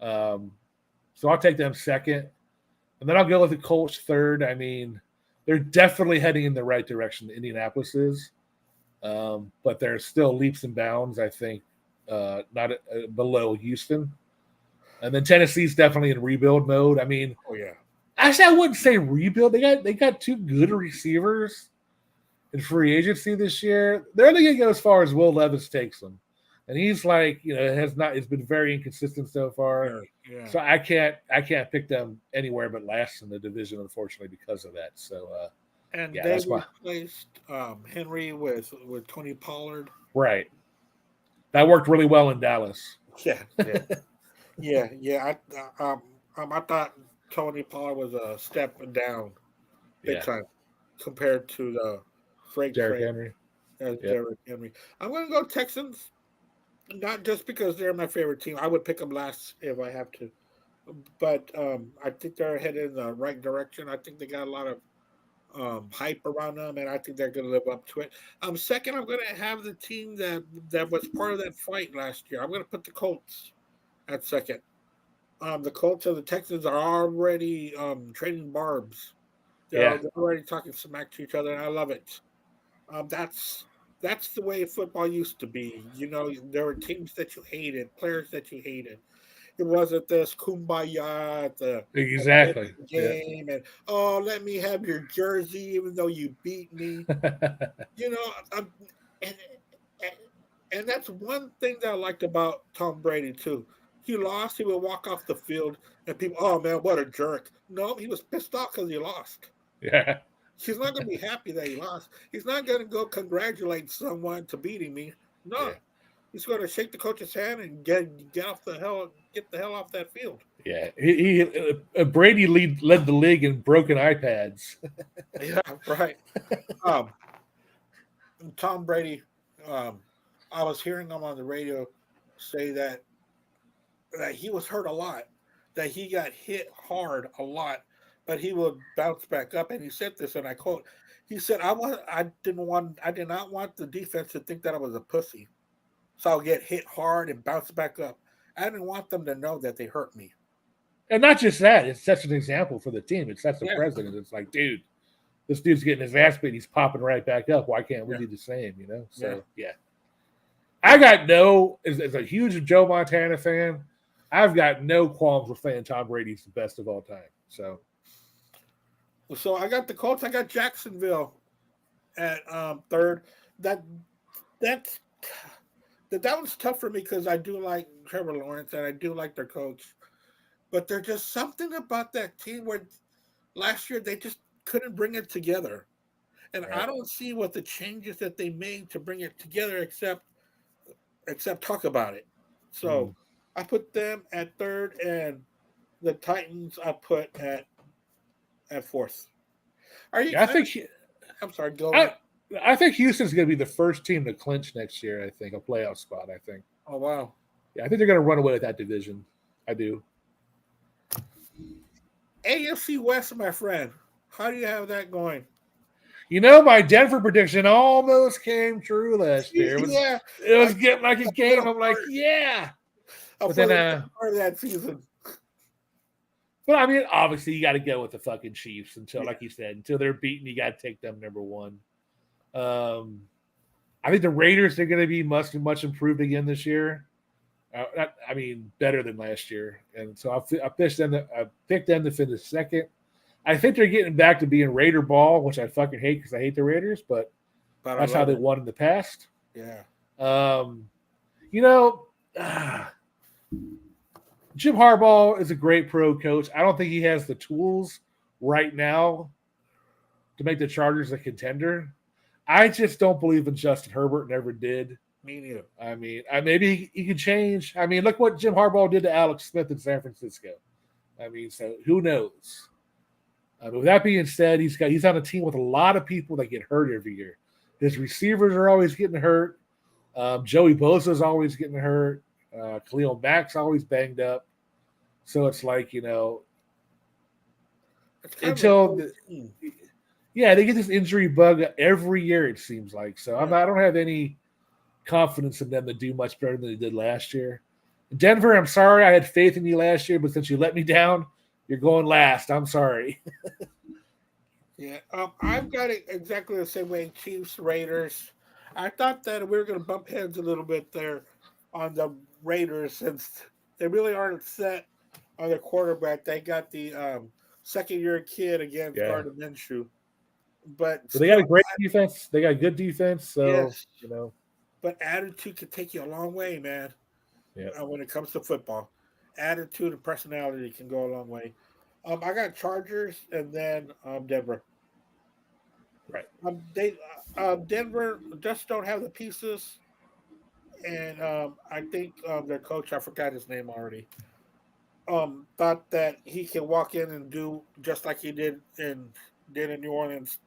So I'll take them second. And then I'll go with the Colts third. I mean, they're definitely heading in the right direction, Indianapolis is. But there's still leaps and bounds, I think, not below Houston. And then Tennessee's definitely in rebuild mode. I mean, actually, I wouldn't say rebuild. They got two good receivers in free agency this year. They're only going to go as far as Will Levis takes them. And he's like, it's been very inconsistent so far. Yeah. So I can't pick them anywhere but last in the division, unfortunately, because of that. So, and they replaced Henry with Tony Pollard. Right. That worked really well in Dallas. Yeah. I thought Tony Pollard was a step down, big time, compared to the Derrick Henry. Derrick Henry. I'm going to go Texans, not just because they're my favorite team. I would pick them last if I have to, but I think they're headed in the right direction. I think they got a lot of hype around them, and I think they're going to live up to it. Second, I'm going to have the team that was part of that fight last year. I'm going to put the Colts at second. The Colts and the Texans are already trading barbs. They're already talking smack to each other, and I love it. That's the way football used to be. There were teams that you hated, players that you hated. It wasn't this kumbaya at the game and let me have your jersey even though you beat me. And that's one thing that I liked about Tom Brady too. He lost, he would walk off the field and people, oh man, what a jerk. No, he was pissed off because he lost. Yeah. He's not going to be happy that he lost. He's not going to go congratulate someone to beating me. No. Yeah. He's going to shake the coach's hand and get the hell off that field. Yeah. Brady led the league in broken iPads. Yeah, right. Tom Brady, I was hearing him on the radio say that he was hurt a lot, that he got hit hard a lot, but he would bounce back up. And he said this, and I quote, he said, I did not want the defense to think that I was a pussy. So I'll get hit hard and bounce back up. I didn't want them to know that they hurt me. And not just that, it sets an example for the team. It sets the president. It's like, dude, this dude's getting his ass beat. He's popping right back up. Why can't we do the same, So, I got as a huge Joe Montana fan, I've got no qualms with saying Tom Brady's the best of all time. So I got the Colts. I got Jacksonville at third. That one's tough for me because I do like Trevor Lawrence and I do like their coach. But there's just something about that team where last year they just couldn't bring it together. And I don't see what the changes that they made to bring it together except talk about it. So I put them at third, and the Titans I put at fourth. Are you? Yeah, I think I'm sorry. Go ahead. I think Houston's going to be the first team to clinch next year. I think a playoff spot. I think. Oh wow. Yeah, I think they're going to run away with that division. I do. AFC West, my friend. How do you have that going? You know, my Denver prediction almost came true last year. It was getting like a game. I'm like, yeah. But then part of that season. But I mean, obviously, you got to go with the fucking Chiefs until, like you said, until they're beaten. You got to take them number one. I think the Raiders are going to be much improved again this year. I mean, better than last year, and so I picked them to finish second. I think they're getting back to being Raider ball, which I fucking hate because I hate the Raiders, but that's how they won in the past. Yeah. You know, Jim Harbaugh is a great pro coach. I don't think he has the tools right now to make the Chargers a contender. I just don't believe in Justin Herbert. Never did. Me neither. I mean, maybe he can change. I mean, look what Jim Harbaugh did to Alex Smith in San Francisco. I mean, so who knows? But with that being said, he's on a team with a lot of people that get hurt every year. His receivers are always getting hurt. Joey Bosa is always getting hurt. Khalil Mack's always banged up. So it's like, you know, they get this injury bug every year, it seems like. So I don't have any confidence in them to do much better than they did last year. Denver, I'm sorry. I had faith in you last year, but since you let me down, you're going last. I'm sorry. Yeah, I've got it exactly the same way. Chiefs, Raiders. I thought that we were going to bump heads a little bit there on the Raiders since they really aren't set on their quarterback. They got the second-year kid against Gardner Minshew. But they got a great defense. They got good defense. So, you know. But attitude can take you a long way, man. Yeah. When it comes to football. Attitude and personality can go a long way. I got Chargers and then Denver. Right. Denver just don't have the pieces, and I think their coach, I forgot his name already, thought that he can walk in and do just like he did in New Orleans.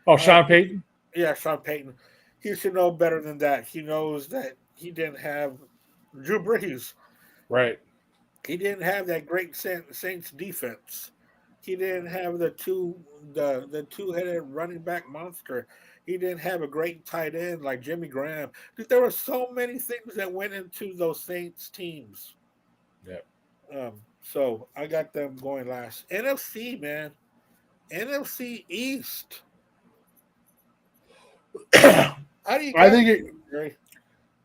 Oh, Sean Payton? Yeah, Sean Payton. He should know better than that. He knows that he didn't have Drew Brees. Right. He didn't have that great Saints defense. He didn't have the two-headed running back monster. He didn't have a great tight end like Jimmy Graham. There were so many things that went into those Saints teams. Yeah. So I got them going last. NFC, man. NFC East. How do you? I think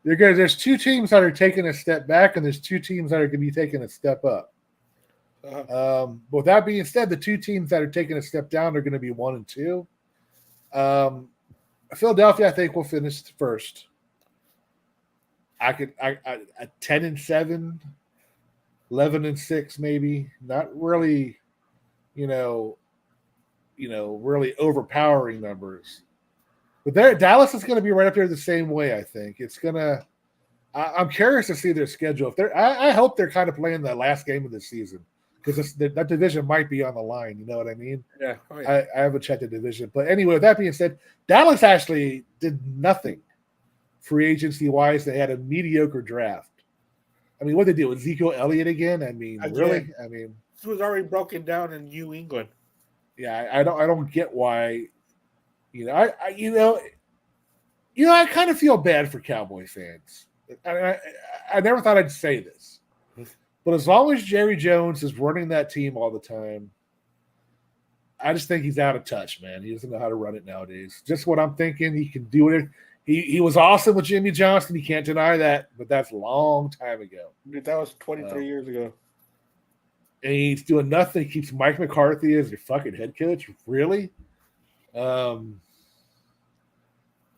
there's two teams that are taking a step back, and there's two teams that are going to be taking a step up. With that being said, the two teams that are taking a step down are going to be 1 and 2. Philadelphia, I think, will finish first. I 10-7, 11-6, maybe. Not really, really overpowering numbers. But Dallas is going to be right up there the same way. I think it's going to. I'm curious to see their schedule. I hope they're kind of playing the last game of the season because that division might be on the line. You know what I mean? Yeah. Oh, yeah. I haven't checked the division, but anyway. With that being said, Dallas actually did nothing free agency wise. They had a mediocre draft. I mean, what they did with Ezekiel Elliott again? I mean, really? I mean, this was already broken down in New England. Yeah, I don't get why. I kind of feel bad for Cowboy fans. I never thought I'd say this, but as long as Jerry Jones is running that team all the time, I just think he's out of touch, man. He doesn't know how to run it nowadays. Just what I'm thinking. He can do it. He was awesome with Jimmy Johnson. You can't deny that, but that's a long time ago. Dude, that was 23 years ago. And he's doing nothing. He keeps Mike McCarthy as your fucking head coach. Really?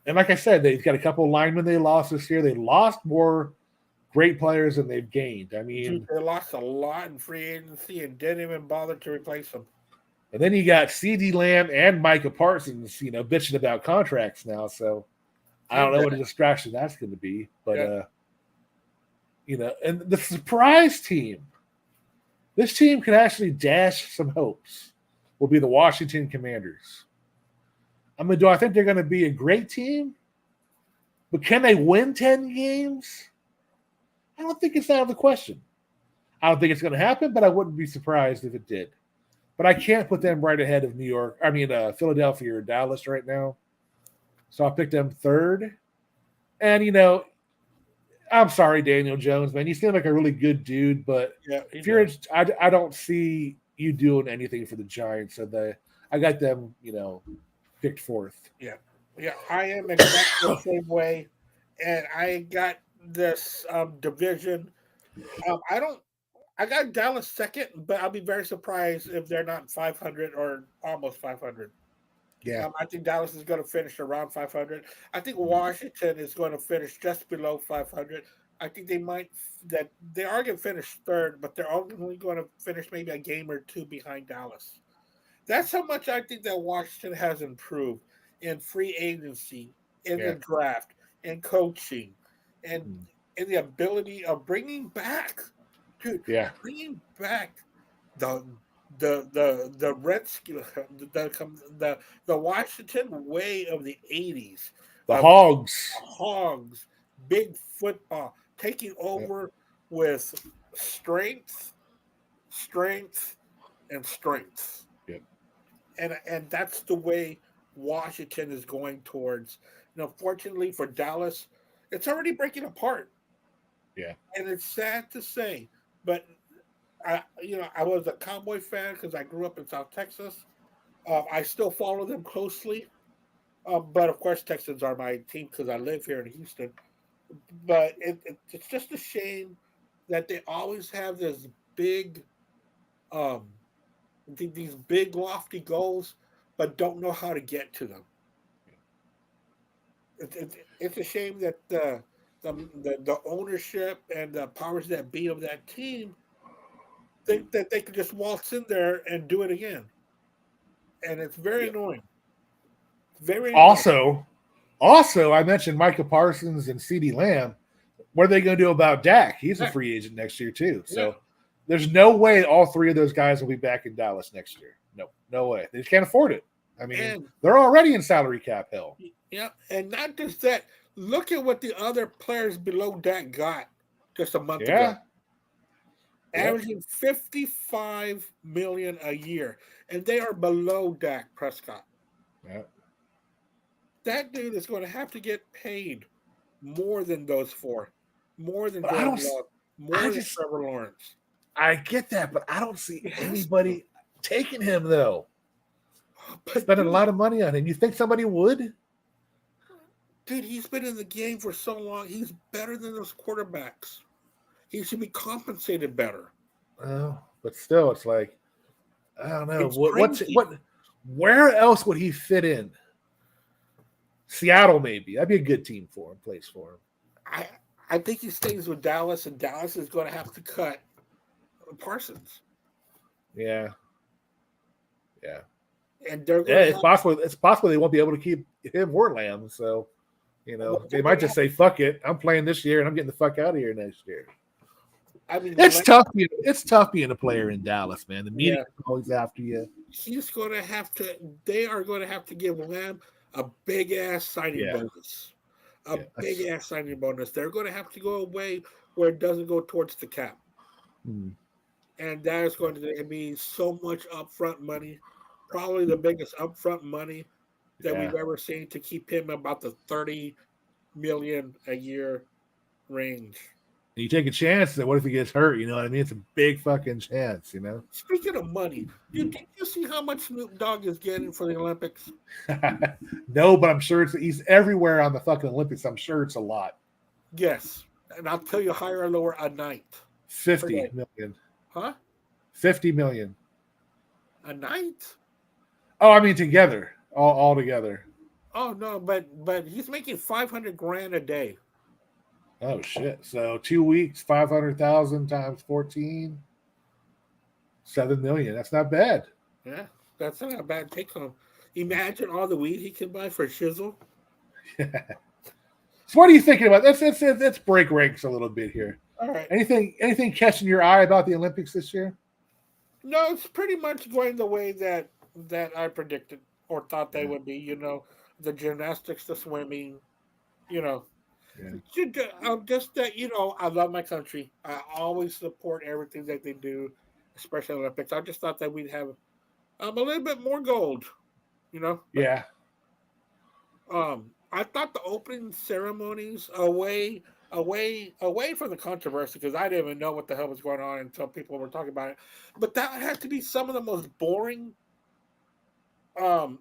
And like I said, they've got a couple of linemen they lost this year. They lost more great players than they've gained. I mean, they lost a lot in free agency and didn't even bother to replace them. And then you got CeeDee Lamb and Micah Parsons, bitching about contracts now. So I don't know what a distraction that's going to be. But And the surprise team, this team could actually dash some hopes, will be the Washington Commanders. Do I think they're going to be a great team? But can they win 10 games? I don't think it's out of the question. I don't think it's going to happen, but I wouldn't be surprised if it did. But I can't put them right ahead of Philadelphia or Dallas right now. So I'll pick them third. And, I'm sorry, Daniel Jones, man. You seem like a really good dude, but I don't see you doing anything for the Giants. So I got them, picked fourth. Yeah. Yeah, I am exactly the same way. And I got this division. I got Dallas second, but I'll be very surprised if they're not 500 or almost 500. Yeah. I think Dallas is going to finish around 500. I think Washington is going to finish just below 500. I think they are going to finish third, but they're only going to finish maybe a game or two behind Dallas. That's how much I think that Washington has improved in free agency, in the draft, in coaching, and in the ability of bringing back, bringing back the Redskins, the Washington way of the 80s. The Hogs, big football, taking over with strength, and strength. Yep. And that's the way Washington is going towards. Fortunately for Dallas, it's already breaking apart. Yeah. And it's sad to say, but I was a Cowboy fan because I grew up in South Texas. I still follow them closely. But of course, Texans are my team because I live here in Houston. But it's just a shame that they always have this big, these big lofty goals, but don't know how to get to them. It's a shame that the ownership and the powers that be of that team think that they could just waltz in there and do it again, and it's very annoying. Very annoying. Also, I mentioned Micah Parsons and CeeDee Lamb. What are they going to do about Dak? He's a free agent next year too. So there's no way all three of those guys will be back in Dallas next year. No way. They just can't afford it. They're already in salary cap hell. Yeah, and not just that. Look at what the other players below Dak got just a month ago. Averaging $55 million a year, and they are below Dak Prescott. Yeah. That dude is going to have to get paid more than those four, more than Trevor Lawrence. I get that, but I don't see anybody taking him though. Spending a lot of money on him. You think somebody would? Dude, he's been in the game for so long. He's better than those quarterbacks. He should be compensated better. Oh, but still, it's like I don't know. Where else would he fit in? Seattle, maybe. That'd be a good team for him. Place for him. I think he stays with Dallas, and Dallas is going to have to cut Parsons. Yeah. And they're it's possible they won't be able to keep him or Lamb. So, they might just say, "Fuck it, I'm playing this year, and I'm getting the fuck out of here next year." It's tough. It's tough being a player in Dallas, man. The media is always after you. He's going to have to. They are going to have to give Lamb a big ass signing bonus. Big ass signing bonus. They're going to have to go away where it doesn't go towards the cap. And that is going to be so much upfront money. Probably the biggest upfront money that we've ever seen to keep him about the $30 million a year range. You take a chance that what if he gets hurt? You know what I mean? It's a big fucking chance, Speaking of money, did you see how much Snoop Dogg is getting for the Olympics? No, but I'm sure he's everywhere on the fucking Olympics. I'm sure it's a lot. Yes. And I'll tell you higher or lower a night. 50 million. Huh? 50 million. A night? Oh, I mean together. All together. Oh no, but he's making $500,000 a day. Oh shit! So 2 weeks, 500,000 times 14, 7 million. That's not bad. Yeah, that's not a bad take home. Imagine all the weed he can buy for shizzle. Yeah. So what are you thinking about? Let's break ranks a little bit here. All right. Anything catching your eye about the Olympics this year? No, it's pretty much going the way that I predicted or thought they Yeah. would be. The gymnastics, the swimming. You know, Yeah. just that. I love my country. I always support everything that they do, especially Olympics. I just thought that we'd have a little bit more gold. But Yeah. I thought the opening ceremonies away from the controversy, because I didn't even know what the hell was going on until people were talking about it. But that had to be some of the most boring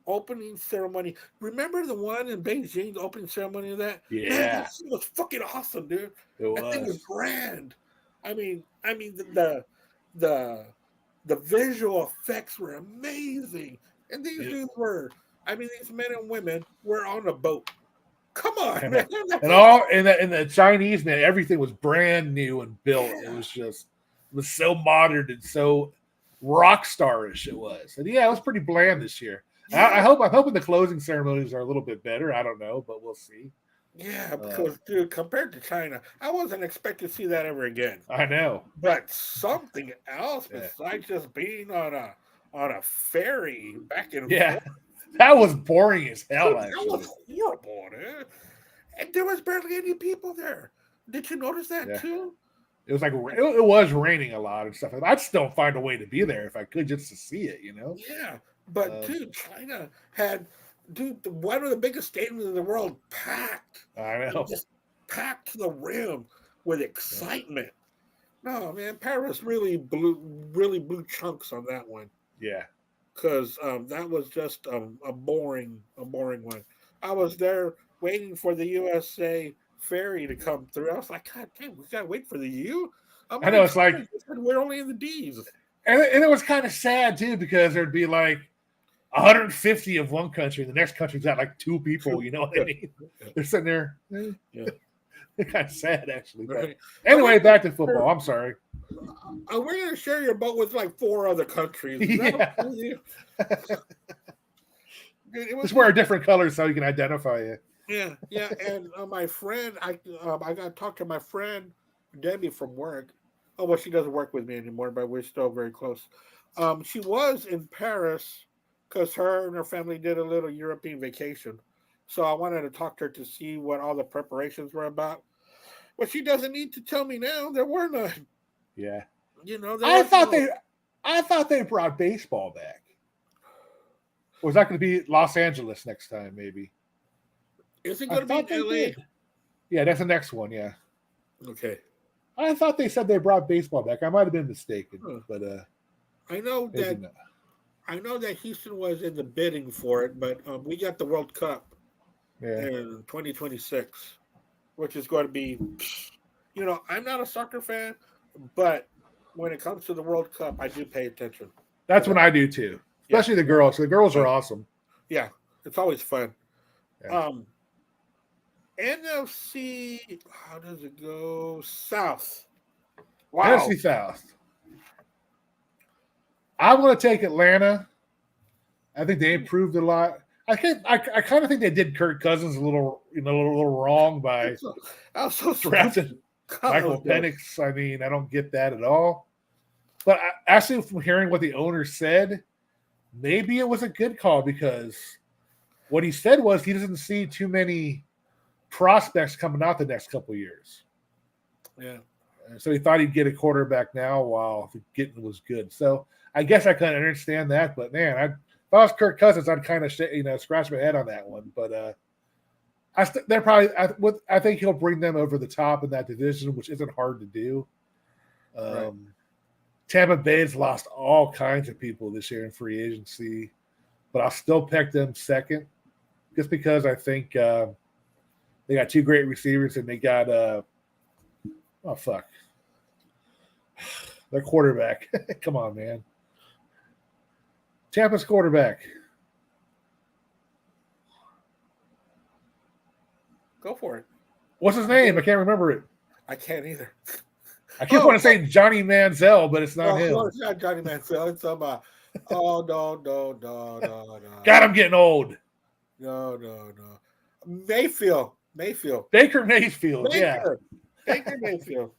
opening ceremony. Remember the one in Beijing, the opening ceremony of that? Man, Yeah. that shit was fucking awesome, dude. It That thing was was. grand. I mean the the visual effects were amazing. And these dudes were, these men and women were on a boat. Come on, man. And the Chinese, man, everything was brand new and built. Yeah. It was so modern and so rock starish. It was. And yeah, it was pretty bland this year. Yeah. I'm hoping the closing ceremonies are a little bit better. I don't know, but we'll see. Yeah, because dude, compared to China, I wasn't expecting to see that ever again. I know. But something else besides just being on a ferry back and forth. That was boring as hell. Dude, Actually, that was horrible, dude. And there was barely any people there. Did you notice that too? It was like it was raining a lot and stuff. I'd still find a way to be there if I could, just to see it. Yeah, but dude, China had one of the biggest stadiums in the world packed. I know, just packed to the rim with excitement. No, man, Paris really blew chunks on that one. Yeah, because that was just a boring one. I was there waiting for the USA ferry to come through. I was like, God damn, we gotta wait for the U. I know, it's like we're only in the D's. And it was kind of sad too, because there'd be like 150 of one country, and the next country's got like 2 people. You know what I mean? They're sitting there. Yeah. They're kind of sad, actually. But Right. anyway, back to football. I'm sorry. We're going to share your boat with like 4 other countries. Yeah. Dude, Just wear a different color so you can identify it. Yeah. And my friend, I got to talk to my friend Debbie from work. Oh, well, she doesn't work with me anymore, but we're still very close. She was in Paris because her and her family did a little European vacation. So I wanted to talk to her to see what all the preparations were about. Well, she doesn't need to tell me now. There were none. Yeah. I thought they brought baseball back. Or is that going to be Los Angeles next time, maybe? Is it going to be in LA? Yeah, that's the next one, yeah. Okay. I thought they said they brought baseball back. I might have been mistaken, but I know that Houston was in the bidding for it, but we got the World Cup in 2026, which is going to be, I'm not a soccer fan, but when it comes to the World Cup, I do pay attention. That's when I do too, especially the girls. The girls are awesome. Yeah, it's always fun. Yeah. NFC, how does it go? South. Wow. NFC South. I'm going to take Atlanta. I think they improved a lot. I kind of think they did Kirk Cousins a little wrong by drafting Michael Penix. I mean, I don't get that at all. But actually, from hearing what the owner said, maybe it was a good call, because what he said was he doesn't see too many prospects coming out the next couple of years. Yeah. And so he thought he'd get a quarterback now while the getting was good. So I guess I couldn't understand that. But man, if I was Kirk Cousins, I'd kind of scratch my head on that one. But I think he'll bring them over the top in that division, which isn't hard to do. Right. Tampa Bay's lost all kinds of people this year in free agency, but I'll still pick them second, just because I think they got 2 great receivers, and they got their quarterback. Come on, man. Tampa's quarterback. Go for it. What's his name? I can't remember it. I can't either. I keep wanting to say Johnny Manziel, but it's not him. No, it's not Johnny Manziel. It's no. God, I'm getting old. No. Mayfield. Baker Mayfield. Yeah. Baker Mayfield.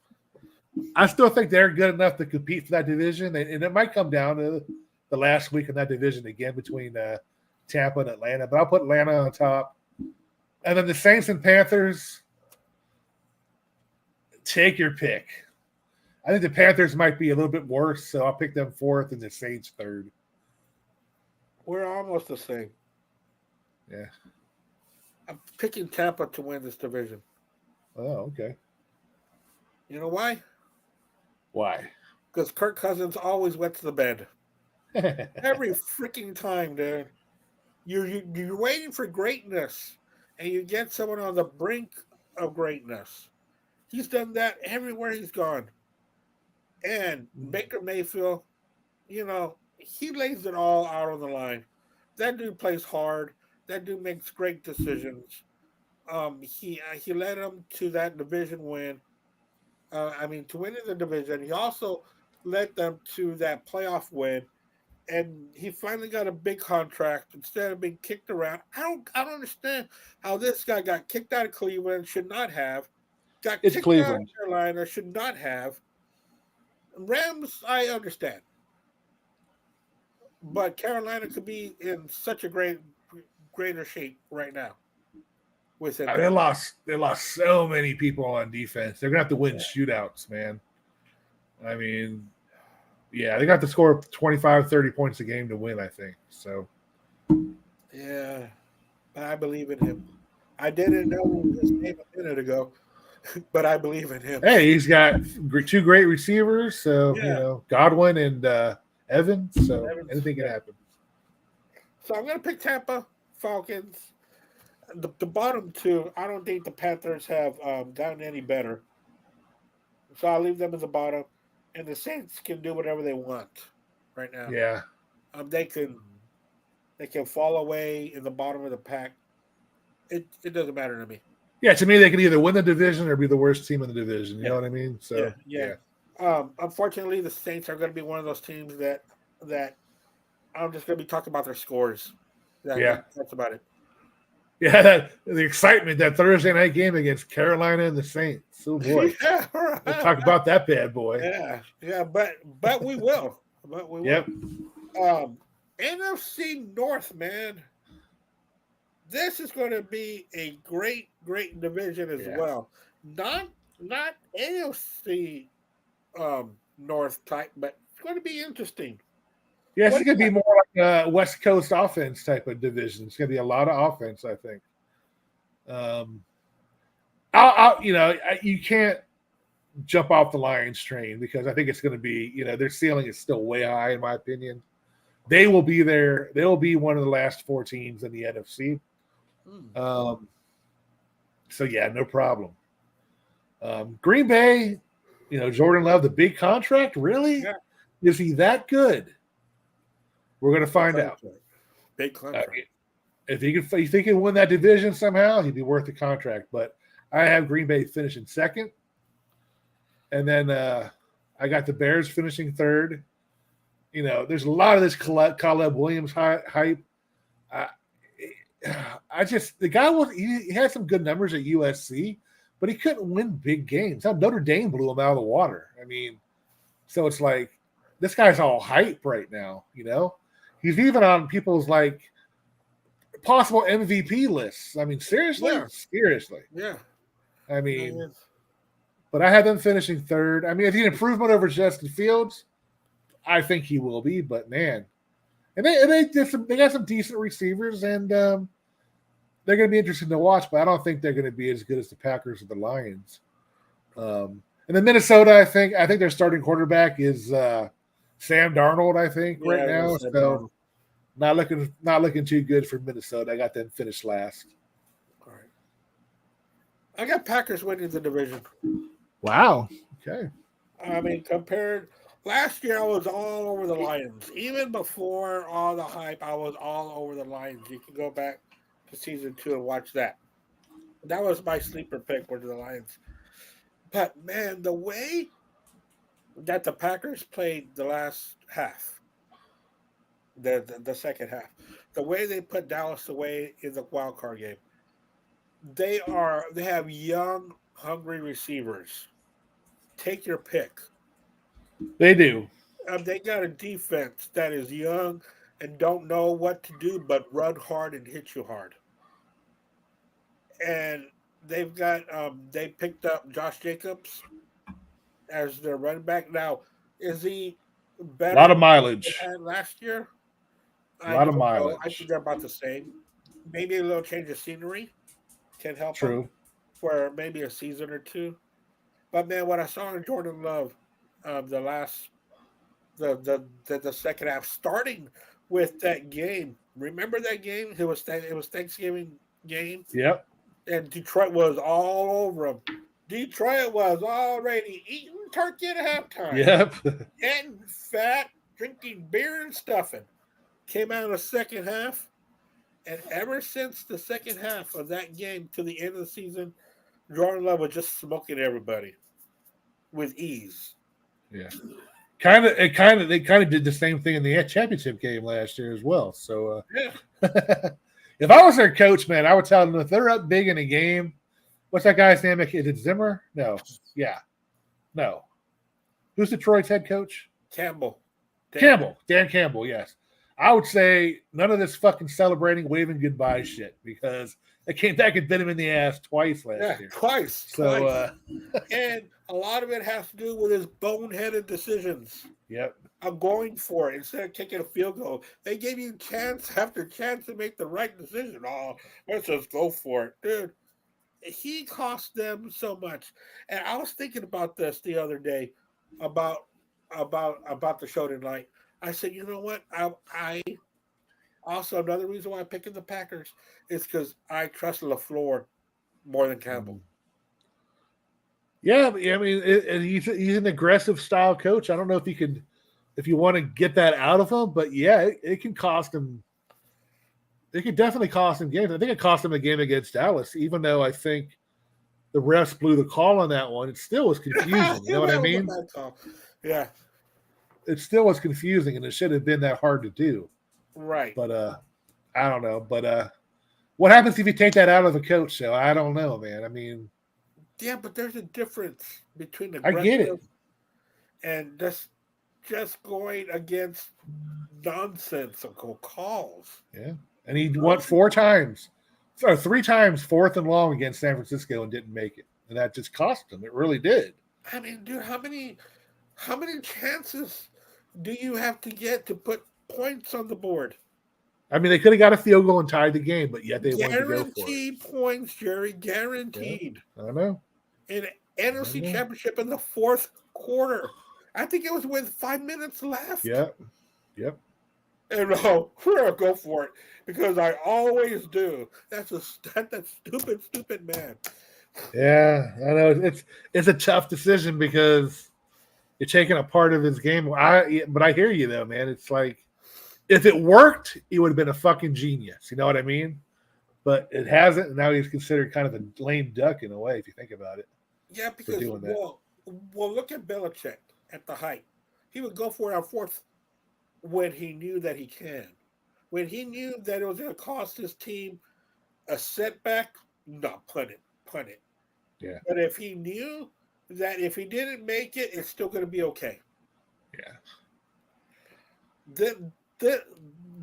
I still think they're good enough to compete for that division, and it might come down to the last week in that division again between Tampa and Atlanta. But I'll put Atlanta on top, and then the Saints and Panthers. Take your pick. I think the Panthers might be a little bit worse, so I'll pick them fourth and the Saints third. We're almost the same. Yeah. I'm picking Tampa to win this division. Oh, okay. You know why? Why? Because Kirk Cousins always wets the bed. Every freaking time, dude. You're waiting for greatness, and you get someone on the brink of greatness. He's done that everywhere he's gone. And Baker Mayfield, he lays it all out on the line. That dude plays hard. That dude makes great decisions. He led them to that division win. To win in the division. He also led them to that playoff win, and he finally got a big contract instead of being kicked around. I don't understand how this guy got kicked out of Cleveland, should not have. Got It's kicked Cleveland. out of Carolina, should not have. Rams, I understand. But Carolina could be in such a greater shape right now. With it. They lost so many people on defense. They're gonna have to win shootouts, man. I mean, yeah, they got to score 25, 30 points a game to win, I think. So yeah, I believe in him. I didn't know his name a minute ago, but I believe in him. Hey, he's got two great receivers, so Godwin and Evans. So anything can happen. So I'm gonna pick Tampa Falcons. The bottom two, I don't think the Panthers have gotten any better. So I'll leave them at the bottom. And the Saints can do whatever they want right now. Yeah. They can fall away in the bottom of the pack. It doesn't matter to me. Yeah, to me, they can either win the division or be the worst team in the division. You know what I mean? So yeah. Unfortunately, the Saints are going to be one of those teams that I'm just going to be talking about their scores. That's about it. Yeah, the excitement, that Thursday night game against Carolina and the Saints. Oh boy, right. We'll talk about that bad boy. Yeah, but we will. Yep. NFC North, man. This is going to be a great division as well. Not AFC North type, but it's going to be interesting. Yeah, it's going to be more like a West Coast offense type of division. It's going to be a lot of offense, I think. You can't jump off the Lions train because I think it's going to be, their ceiling is still way high, in my opinion. They will be there. They will be one of the last four teams in the NFC. So, yeah, no problem. Green Bay, Jordan Love, the big contract, really? Yeah. Is he that good? We're going to find out. Big contract. If he can win that division somehow, he'd be worth the contract. But I have Green Bay finishing second. And then I got the Bears finishing third. There's a lot of this Caleb Williams hype. The guy he had some good numbers at USC, but he couldn't win big games. Notre Dame blew him out of the water. I mean, so it's like this guy's all hype right now, He's even on people's possible MVP lists. I mean, seriously? Yeah. Seriously. Yeah. I mean, but I had them finishing third. I mean, if he's an improvement over Justin Fields, I think he will be, but man. And they got some decent receivers, and they're going to be interesting to watch, but I don't think they're going to be as good as the Packers or the Lions. And then Minnesota, I think their starting quarterback is Sam Darnold, I think, right now. So not looking too good for Minnesota. I got them finished last. All right. I got Packers winning the division. Wow. Okay. I mean, compared last year, I was all over the Lions. Even before all the hype, I was all over the Lions. You can go back to season 2 and watch that. That was my sleeper pick, were the Lions. But man, the way that the Packers played the last half, the second half, the way they put Dallas away in the wild card game, they have young, hungry receivers take your pick. They do. They got a defense that is young and don't know what to do but run hard and hit you hard. And they've got they picked up Josh Jacobs as their running back. Now, is he A better lot of than mileage. he had last year? A I lot of don't know. I mileage. think they're about the same. Maybe a little change of scenery can help them True. for maybe a season or two. But man, what I saw in Jordan Love, the last the second half, starting with that game. Remember that game? It was Thanksgiving game, Yep. and Detroit was all over them. Detroit was already eating turkey at halftime, Yep. getting fat, drinking beer and stuffing. Came out of the second half, and ever since the second half of that game to the end of the season, Jordan Love was just smoking everybody with ease. Yeah. They kind of did the same thing in the championship game last year as well. So Yeah. if I was their coach, man, I would tell them if they're up big in a game, what's that guy's name? Is it Zimmer? No. Yeah. No. Who's Detroit's head coach? Campbell. Dan Campbell, yes. I would say none of this fucking celebrating, waving goodbye shit because that could bit him in the ass twice last year. Twice. So, and a lot of it has to do with his boneheaded decisions. Yep. I'm going for it instead of kicking a field goal. They gave you chance after chance to make the right decision. Oh, let's just go for it, dude. He cost them so much. And I was thinking about this the other day about the show tonight. I said, you know what? I also another reason why I'm picking the Packers is because I trust LaFleur more than Campbell. Yeah, I mean, he's an aggressive style coach. I don't know if you want to get that out of him, but yeah, it can cost him. It could definitely cost him games. I think it cost him a game against Dallas, even though I think the refs blew the call on that one. It still was confusing. You know what I mean? Yeah. It still was confusing, and it should have been that hard to do. Right. But I don't know. But what happens if you take that out of the coach? So I don't know, man. I mean, yeah, but there's a difference between I get it and just going against nonsensical calls. Yeah, and he won 3 times, 4th and long against San Francisco and didn't make it, and that just cost him. It really did. I mean, dude, how many chances do you have to get to put points on the board? I mean, they could have got a field goal and tied the game, but yet they wanted to go for it. Guaranteed points, Jerry. Guaranteed. Yeah, I know. In NFC Championship in the 4th quarter. I think it was with 5 minutes left. Yep. And no, we're going to go for it because I always do. That's that stupid man. Yeah, I know. It's a tough decision because you're taking a part of his game. But I hear you, though, man. It's like, if it worked, he would have been a fucking genius. You know what I mean? But it hasn't, and now he's considered kind of a lame duck in a way, if you think about it. Yeah, because well, look at Belichick at the height. He would go for it on 4th when he knew that he can. When he knew that it was going to cost his team a setback, no, punt it. Yeah. But if he knew that if he didn't make it, it's still going to be okay. Yeah.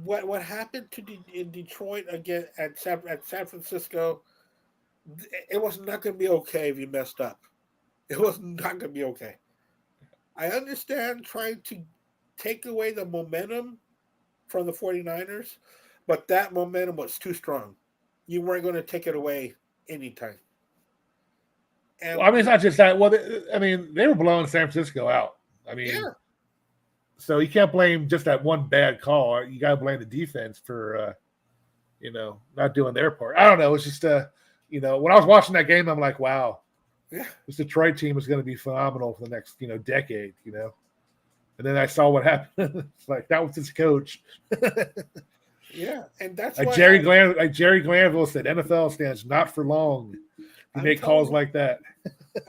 What happened in Detroit again at San Francisco, it was not going to be okay if you messed up. It was not going to be okay. I understand trying to take away the momentum from the 49ers, but that momentum was too strong. You weren't going to take it away anytime. And I mean, it's not just that. Well, they were blowing San Francisco out. I mean, so you can't blame just that one bad call. You got to blame the defense for, not doing their part. I don't know. It's just, when I was watching that game, I'm like, wow, this Detroit team is going to be phenomenal for the next, decade, And then I saw what happened. It's like, that was his coach. Yeah, and that's like Jerry Glanville said, NFL stands not for long. You make calls like that.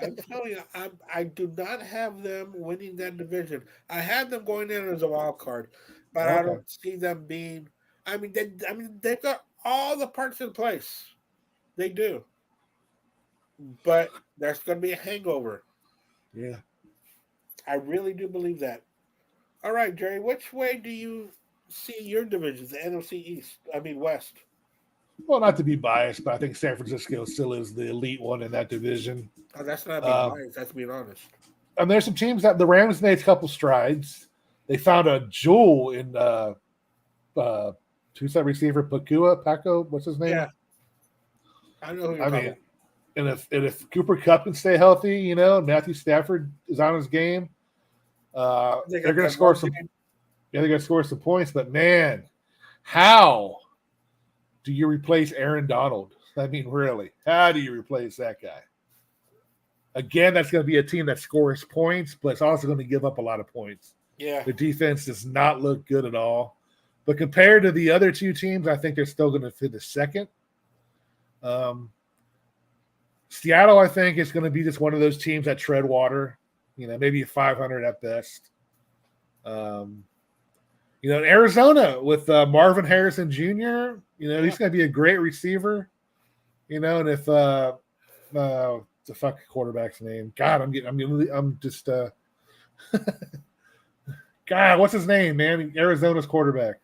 I'm telling you, I do not have them winning that division. I had them going in as a wild card, but I don't see them being. They've got all the parts in place. They do, but there's going to be a hangover. Yeah, I really do believe that. All right, Jerry, which way do you see your divisions, the NFC East? I mean West. Well, not to be biased, but I think San Francisco still is the elite one in that division. Oh, that's not being Um, biased. That's being honest. and there's some teams that the Rams made a couple strides. They found a jewel in uh, who's that receiver? Paco, what's his name? Yeah, I know who you're I talking mean, about. and if Cooper Cup can stay healthy, Matthew Stafford is on his game. They They're got going to that score one some. game. Yeah, they're going to score some points. But man, how do you replace Aaron Donald? I mean, really, how do you replace that guy? Again, that's going to be a team that scores points, but it's also going to give up a lot of points. Yeah, The defense does not look good at all. But compared to the other two teams, I think they're still going to finish second. Seattle, I think, is going to be just one of those teams that tread water, maybe 500 at best. Arizona with Marvin Harrison Jr., he's going to be a great receiver, and if the fuck quarterback's name, God, I'm just, God, what's his name, man? Arizona's quarterback.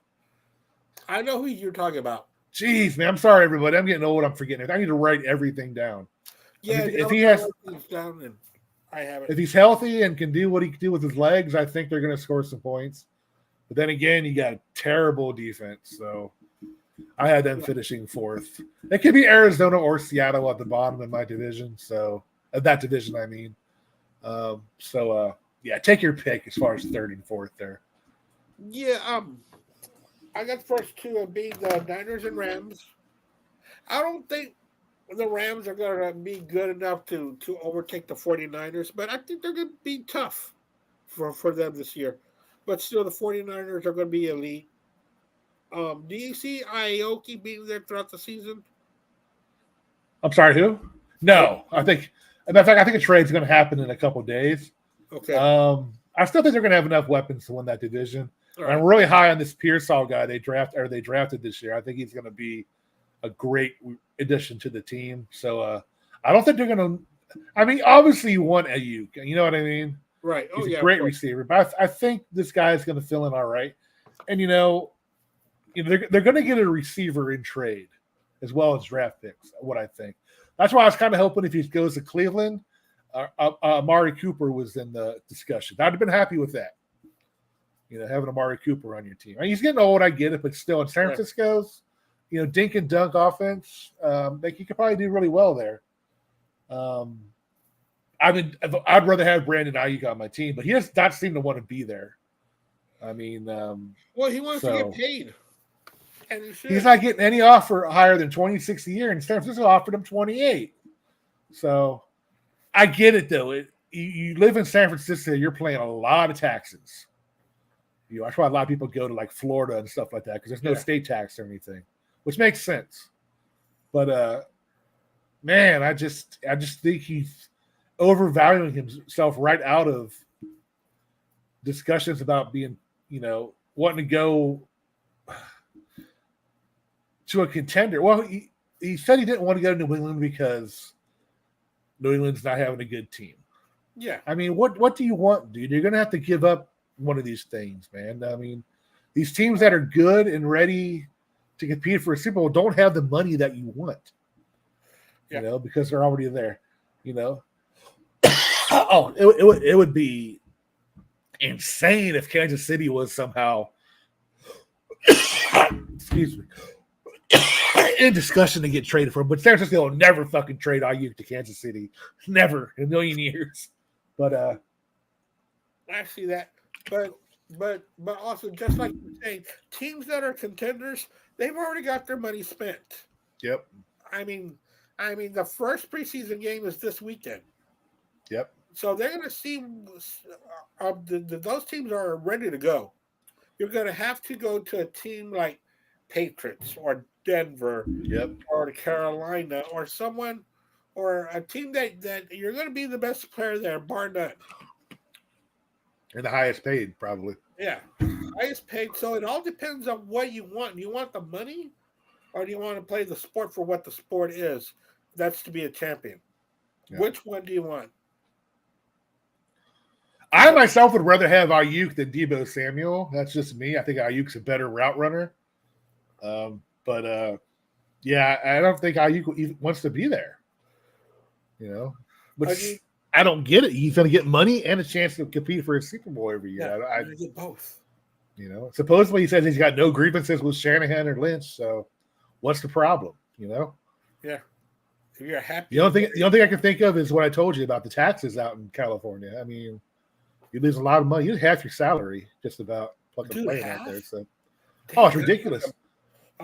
I know who you're talking about. Jeez, man, I'm sorry, everybody. I'm getting old. I'm forgetting it. I need to write everything down. Yeah, If he has, down and I have it. if he's healthy and can do what he can do with his legs, I think they're going to score some points. But then again, you got terrible defense, so I had them finishing fourth. It could be Arizona or Seattle at the bottom in my division. So that division, I mean. Yeah, take your pick as far as third and fourth there. Yeah, I got the first two of being the Niners and Rams. I don't think the Rams are going to be good enough to overtake the 49ers, but I think they're going to be tough for them this year. But still, the 49ers are going to be elite. Do you see Aoki being there throughout the season? I'm sorry, who? No, I think. In fact, I think a trade's going to happen in a couple of days. Okay. I still think they're going to have enough weapons to win that division. All right. I'm really high on this Pearsall guy they drafted this year. I think he's going to be a great addition to the team. So I don't think they're going to. I mean, obviously you want Ayuk. You know what I mean? Right. He's a great receiver, but I think this guy is going to fill in all right. And they're going to get a receiver in trade as well as draft picks. What I think. That's why I was kind of hoping if he goes to Cleveland, Amari Cooper was in the discussion. I'd have been happy with that. Having Amari Cooper on your team. I mean, he's getting old, I get it, but still in San Francisco's, dink and dunk offense, he could probably do really well there. I'd rather have Brandon Ayuk on my team, but he does not seem to want to be there. I mean, well, he wants to get paid. And he's not getting any offer higher than 26 a year, and San Francisco offered him 28. So I get it, though. You live in San Francisco, you're paying a lot of taxes. That's why a lot of people go to like Florida and stuff like that because there's no state tax or anything, which makes sense. But man, I just think he's overvaluing himself right out of discussions about being, wanting to go to a contender. Well, he said he didn't want to go to New England because New England's not having a good team. Yeah. I mean, what do you want, dude? You're going to have to give up one of these things, man. I mean, these teams that are good and ready to compete for a Super Bowl don't have the money that you want, because they're already there, it would be insane if Kansas City was somehow, excuse me, in discussion to get traded for him. But San Francisco will never fucking trade Ayuk to Kansas City. Never in a million years. But I see that. But also, just like you're saying, teams that are contenders, they've already got their money spent. Yep. I mean, the first preseason game is this weekend. Yep. So they're going to see those teams are ready to go. You're going to have to go to a team like Patriots or Denver, or Carolina, or someone, or a team that you're going to be the best player there, bar none. And the highest paid, probably. Yeah, highest paid. So it all depends on what you want. Do you want the money, or do you want to play the sport for what the sport is? That's to be a champion. Yeah. Which one do you want? I myself would rather have Ayuk than Deebo Samuel. That's just me. I think Ayuk's a better route runner. Yeah, I don't think Ayuk wants to be there. Which I don't get it. He's going to get money and a chance to compete for a Super Bowl every year. Yeah, I get both. Supposedly he says he's got no grievances with Shanahan or Lynch. So, what's the problem? Yeah, if you're happy. The only thing I can think of is what I told you about the taxes out in California. I mean, you lose a lot of money. You lose half your salary just about plugging playing out there. So, it's ridiculous.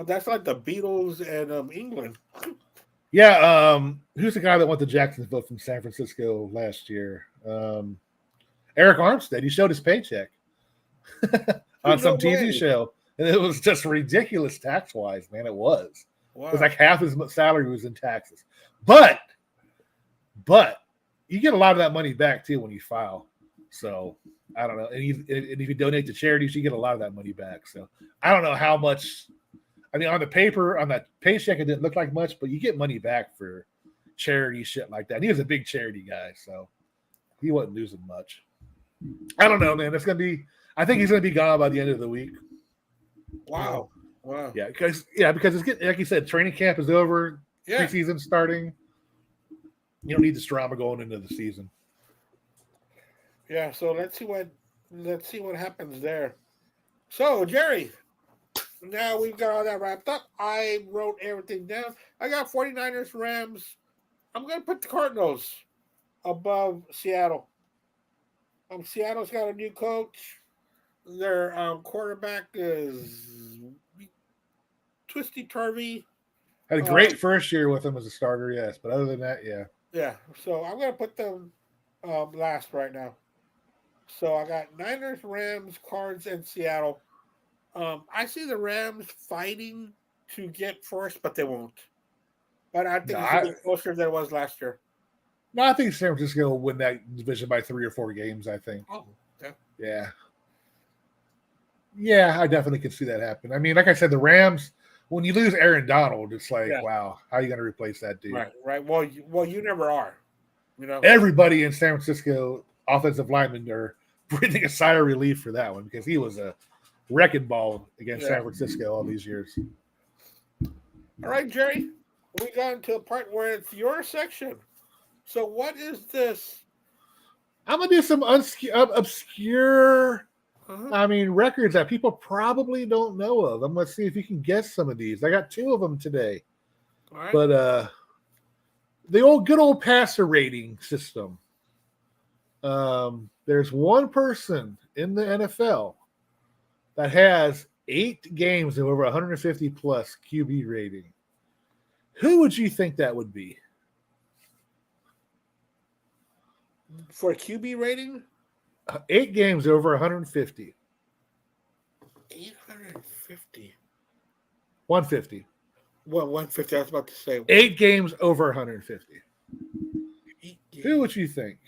That's like the Beatles and England. Yeah, who's the guy that went to Jacksonville from San Francisco last year? Eric Armstead. He showed his paycheck on some TV show, and it was just ridiculous tax-wise, man. It was. Wow. It was like half his salary was in taxes. But you get a lot of that money back, too, when you file. So, I don't know. And if you donate to charities, you get a lot of that money back. So, I don't know how much – I mean, on the paper, on that paycheck, it didn't look like much, but you get money back for charity shit like that. And he was a big charity guy, so he wasn't losing much. I don't know, man. I think he's going to be gone by the end of the week. Wow. Yeah, because it's getting, like you said, training camp is over. Yeah. Preseason's starting. You don't need this drama going into the season. Yeah, so let's see what happens there. So, Jerry, now we've got all that wrapped up. I wrote everything down. I got 49ers, Rams. I'm going to put the Cardinals above Seattle. Seattle's got a new coach. Their quarterback is twisty-turvy. Had a great first year with him as a starter, yes. But other than that, yeah. Yeah, so I'm going to put them last right now. So I got Niners, Rams, Cards, and Seattle. I see the Rams fighting to get first, but they won't. But I think it's a bit closer than it was last year. No, I think San Francisco will win that division by 3 or 4 games, I think. Oh, okay. Yeah. Yeah, I definitely could see that happen. I mean, like I said, the Rams, when you lose Aaron Donald, it's like, wow, how are you going to replace that dude? Right. Well, you never are. Everybody in San Francisco, offensive linemen, are breathing a sigh of relief for that one because he was a wrecking ball against San Francisco all these years. All right, Jerry, we got into a part where it's your section. So what is this? I'm going to do some obscure, records that people probably don't know of. I'm going to see if you can guess some of these. I got 2 of them today. All right. But the good old passer rating system. There's one person in the NFL that has 8 games of over 150 plus QB rating. Who would you think that would be? For QB rating? 8 games over 150. 850. 150. Well, 150, I was about to say. 8 games over 150. Who would you think?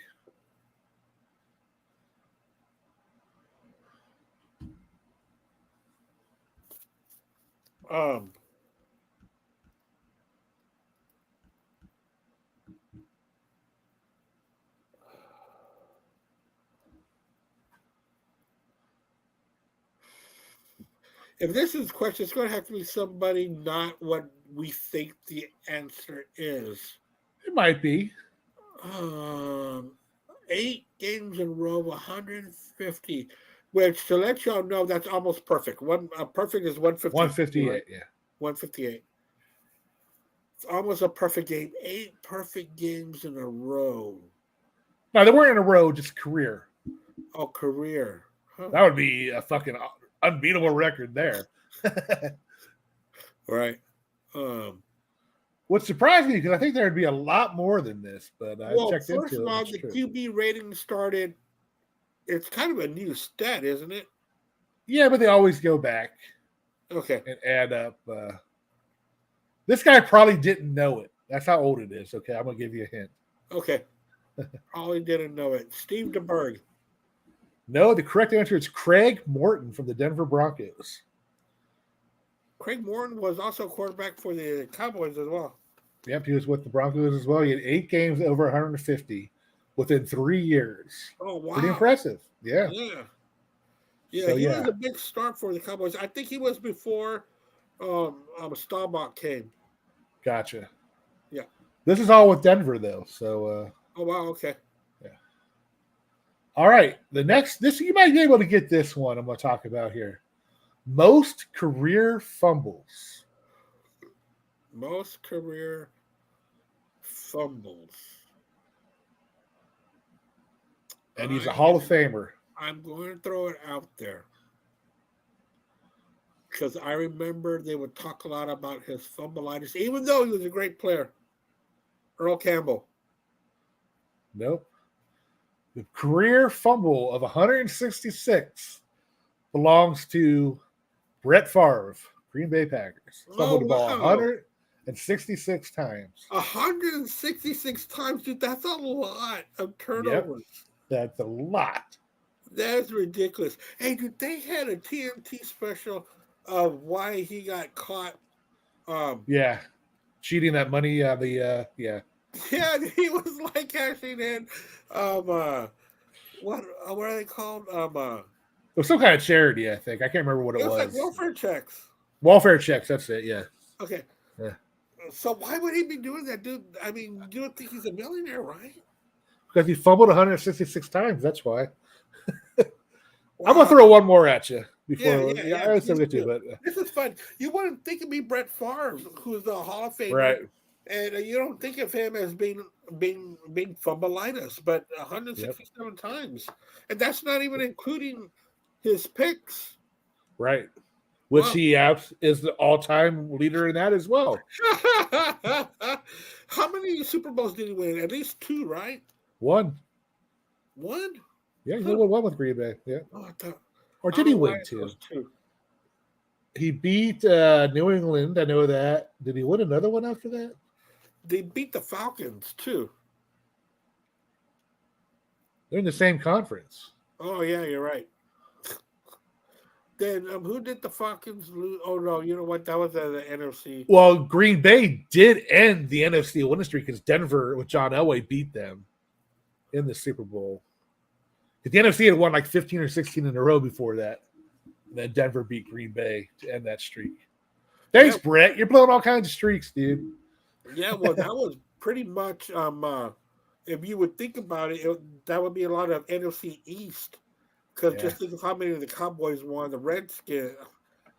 If this is a question, it's going to have to be somebody not what we think the answer is. It might be. 8 games in a row, 150. Which, to let y'all know, that's almost perfect. Perfect is 150. 158, yeah. 158. It's almost a perfect game. 8 perfect games in a row. No, they weren't in a row, just career. Oh, career. Huh. That would be a fucking unbeatable record there. Right. What surprised me, because I think there would be a lot more than this, but I checked into it. First of all, the QB rating started, it's kind of a new stat, isn't it? Yeah, but they always go back. Okay. And add up. This guy probably didn't know it. That's how old it is. Okay, I'm going to give you a hint. Okay. Probably didn't know it. Steve DeBerg. No, the correct answer is Craig Morton from the Denver Broncos. Craig Morton was also quarterback for the Cowboys as well. Yep, he was with the Broncos as well. He had 8 games over 150 within 3 years. Oh, wow. Pretty impressive. Yeah. Yeah. Yeah, So, he yeah. was a big star for the Cowboys. I think he was before Staubach came. Gotcha. Yeah. This is all with Denver, though. So, Oh, wow. Okay. yeah. All right. This you might be able to get this one I'm going to talk about here. Most career fumbles. Most career fumbles. And he's a Hall of Famer. I'm going to throw it out there. Because I remember they would talk a lot about his fumbleitis, even though he was a great player. Earl Campbell. Nope. The career fumble of 166 belongs to Brett Favre, Green Bay Packers. Fumbled the ball 166 times. 166 times, dude. That's a lot of turnovers. Yep, that's a lot. That's ridiculous. Hey, dude, they had a TNT special of why he got caught. Yeah, cheating that money. Yeah. Yeah, he was like cashing in. What are they called? It was some kind of charity, I think. I can't remember what it was. Like welfare checks. Welfare checks. That's it. Yeah. Okay. Yeah. So why would he be doing that, dude? I mean, you don't think he's a millionaire, right? Because he fumbled 166 times. That's why. Wow. I'm gonna throw one more at you before. Yeah, I was going to, but this is fun. You wouldn't think of me, Brett Favre, who's the Hall of Famer, right? And you don't think of him as being fumbleitis, but 167 times, and that's not even including his picks. Right. Which he is the all-time leader in that as well. How many Super Bowls did he win? At least 2, right? One. Yeah, he won one with Green Bay. Yeah. Or did he win 2? He beat New England. I know that. Did he win another one after that? They beat the Falcons, too. They're in the same conference. Oh, yeah, you're right. Then who did the Falcons lose? Oh, no, you know what? That was the NFC. Well, Green Bay did end the NFC winning streak because Denver, with John Elway, beat them in the Super Bowl. The NFC had won like 15 or 16 in a row before that. And then Denver beat Green Bay to end that streak. Thanks, Brett. You're blowing all kinds of streaks, dude. Yeah, well, that was pretty much, if you would think about it, that would be a lot of NFC East. Because just think of how many of the Cowboys won, the Redskins,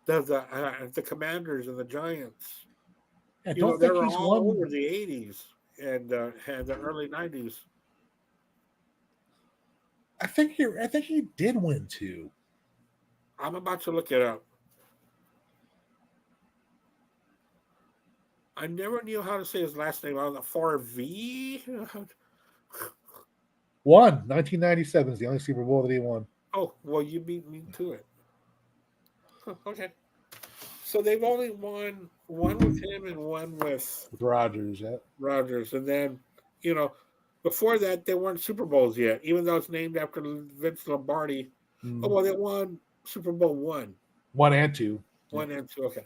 the Commanders, and the Giants. Yeah, they were all over the 80s and the early 90s. I think he did win 2. I'm about to look it up. I never knew how to say his last name. I was a Favre. 1997 is the only Super Bowl that he won. Oh, well, you beat me to it. Okay. So they've only won one with him and one with Rodgers, yeah. Rodgers. And then, before that, they weren't Super Bowls yet, even though it's named after Vince Lombardi. Oh, well, they won Super Bowl 1. 1 and 2. 1 and 2, okay.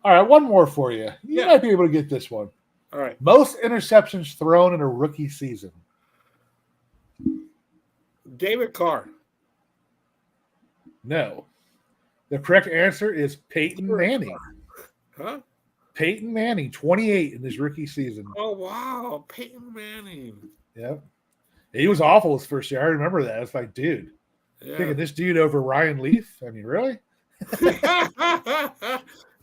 All right, one more for you. You might be able to get this one. All right. Most interceptions thrown in a rookie season. David Carr. No. The correct answer is Peyton Manning. Huh? Peyton Manning, 28 in his rookie season. Oh, wow. Peyton Manning. Yep. He was awful his first year. I remember that. It's like, dude, picking this dude over Ryan Leaf? I mean, really?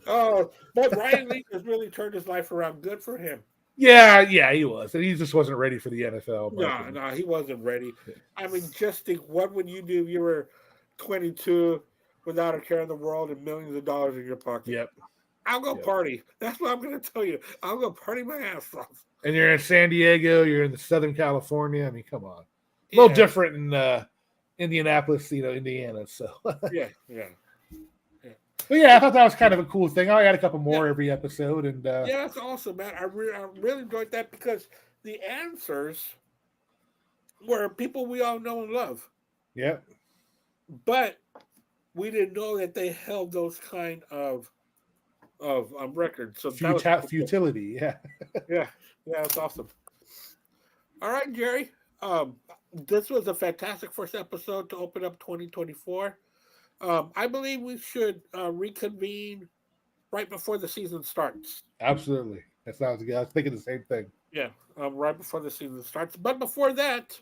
Oh, but Ryan Leaf has really turned his life around. Good for him. Yeah, he was. And he just wasn't ready for the NFL. No, he wasn't ready. I mean, just think, what would you do if you were 22 without a care in the world and millions of dollars in your pocket? Yep. I'll go party. That's what I'm going to tell you. I'll go party my ass off. And you're in San Diego. You're in the Southern California. I mean, come on. A little different in Indianapolis, Indiana. So yeah. But yeah, I thought that was kind of a cool thing. I got a couple more every episode, and that's awesome, man. I really enjoyed that because the answers were people we all know and love. Yep. But we didn't know that they held those kind of records. So futility, yeah, that's awesome. All right, Jerry. This was a fantastic first episode to open up 2024. I believe we should reconvene right before the season starts. Absolutely. That sounds good. I was thinking the same thing. Yeah, right before the season starts. But before that,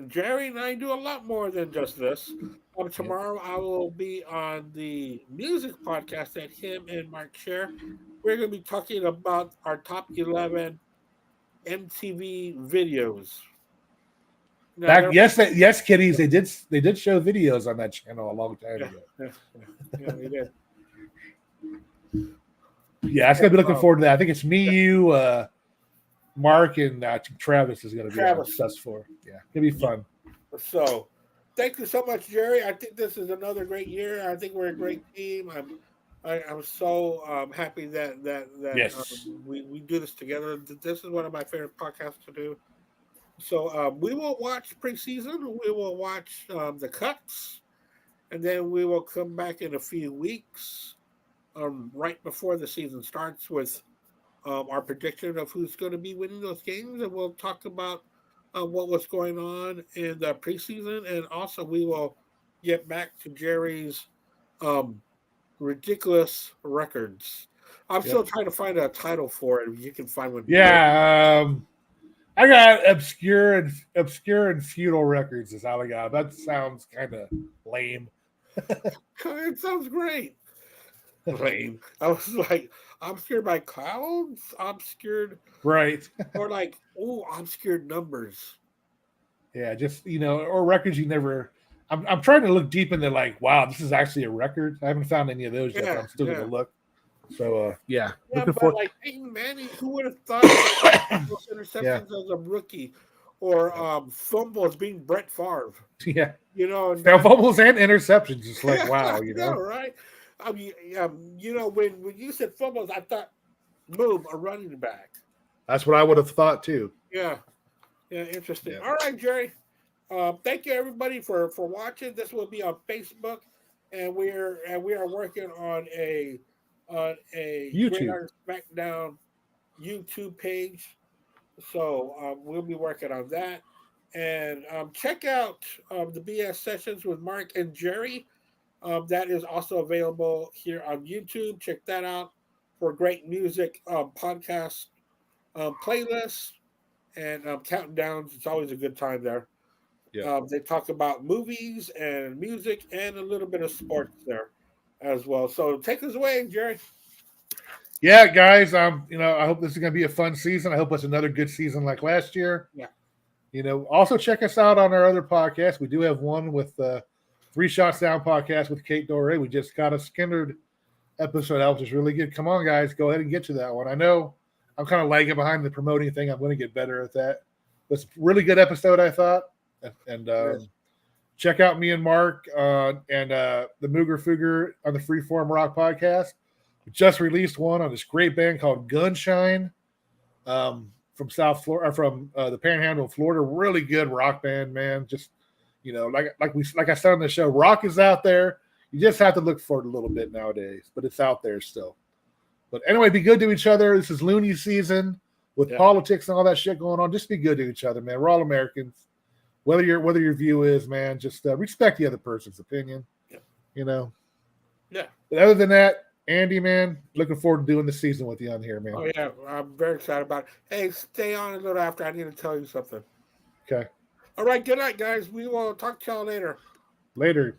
Jerry and I do a lot more than just this. Yep. Tomorrow I will be on the music podcast that him and Mark share. We're going to be talking about our top 11 MTV videos. Now, Yes, kiddies. They did show videos on that channel a long time ago. yeah, we did. Yeah, it's gonna be looking forward to that. I think it's me, you, Mark, and Travis is gonna be on Sus for. Yeah, it'll be fun. So, thank you so much, Jerry. I think this is another great year. I think we're a great team. I'm so happy that Yes. we do this together. This is one of my favorite podcasts to do. So we will watch preseason. We will watch the cuts, and then we will come back in a few weeks, right before the season starts, with our prediction of who's going to be winning those games, and we'll talk about what was going on in the preseason, and also we will get back to Jerry's ridiculous records. I'm still trying to find a title for it. If you can find one. Yeah. I got obscure and feudal records is how I got. That sounds kind of lame. It sounds great. Lame. I was like, obscured by clouds, obscured, Right. or like, obscured numbers. Yeah, just or records you never. I'm trying to look deep into wow, this is actually a record. I haven't found any of those yet. But I'm still gonna look. So yeah, looking but like Peyton Manning, who would have thought those interceptions as a rookie, or fumbles being Brett Favre? Yeah, and fumbles and interceptions. It's like wow, right? I mean, when you said fumbles, I thought, boom, a running back. That's what I would have thought too. Yeah, interesting. Yeah. All right, Jerry. Thank you everybody for watching. This will be on Facebook, and we are working on a YouTube SmackDown YouTube page. So we'll be working on that. And check out the BS sessions with Mark and Jerry. That is also available here on YouTube. Check that out for great music podcast playlists and counting downs. It's always a good time there. Yeah. They talk about movies and music and a little bit of sports there as well. So take us away, Jerry. Yeah, guys. I hope this is going to be a fun season. I hope it's another good season like last year. Yeah. Also check us out on our other podcast. We do have one with Three Shots Down podcast with Kate Doré. We just got a Skinnerd episode out, which is really good. Come on, guys, go ahead and get to that one. I know I'm kind of lagging behind the promoting thing. I'm going to get better at that. It's a really good episode, I thought. And check out me and Mark and the Mooger Fooger on the Freeform Rock podcast. We just released one on this great band called Gunshine from South Florida, from the Panhandle of Florida. Really good rock band, man. Just like I said on the show, rock is out there. You just have to look for it a little bit nowadays, but it's out there still. But anyway, be good to each other. This is loony season with politics and all that shit going on. Just be good to each other, man. We're all Americans. Whether your view is, man, just respect the other person's opinion. Yeah. But other than that, Andy, man, looking forward to doing the season with you on here, man. Oh yeah, I'm very excited about it. Hey, stay on a little after. I need to tell you something. Okay. All right. Good night, guys. We will talk to y'all later. Later.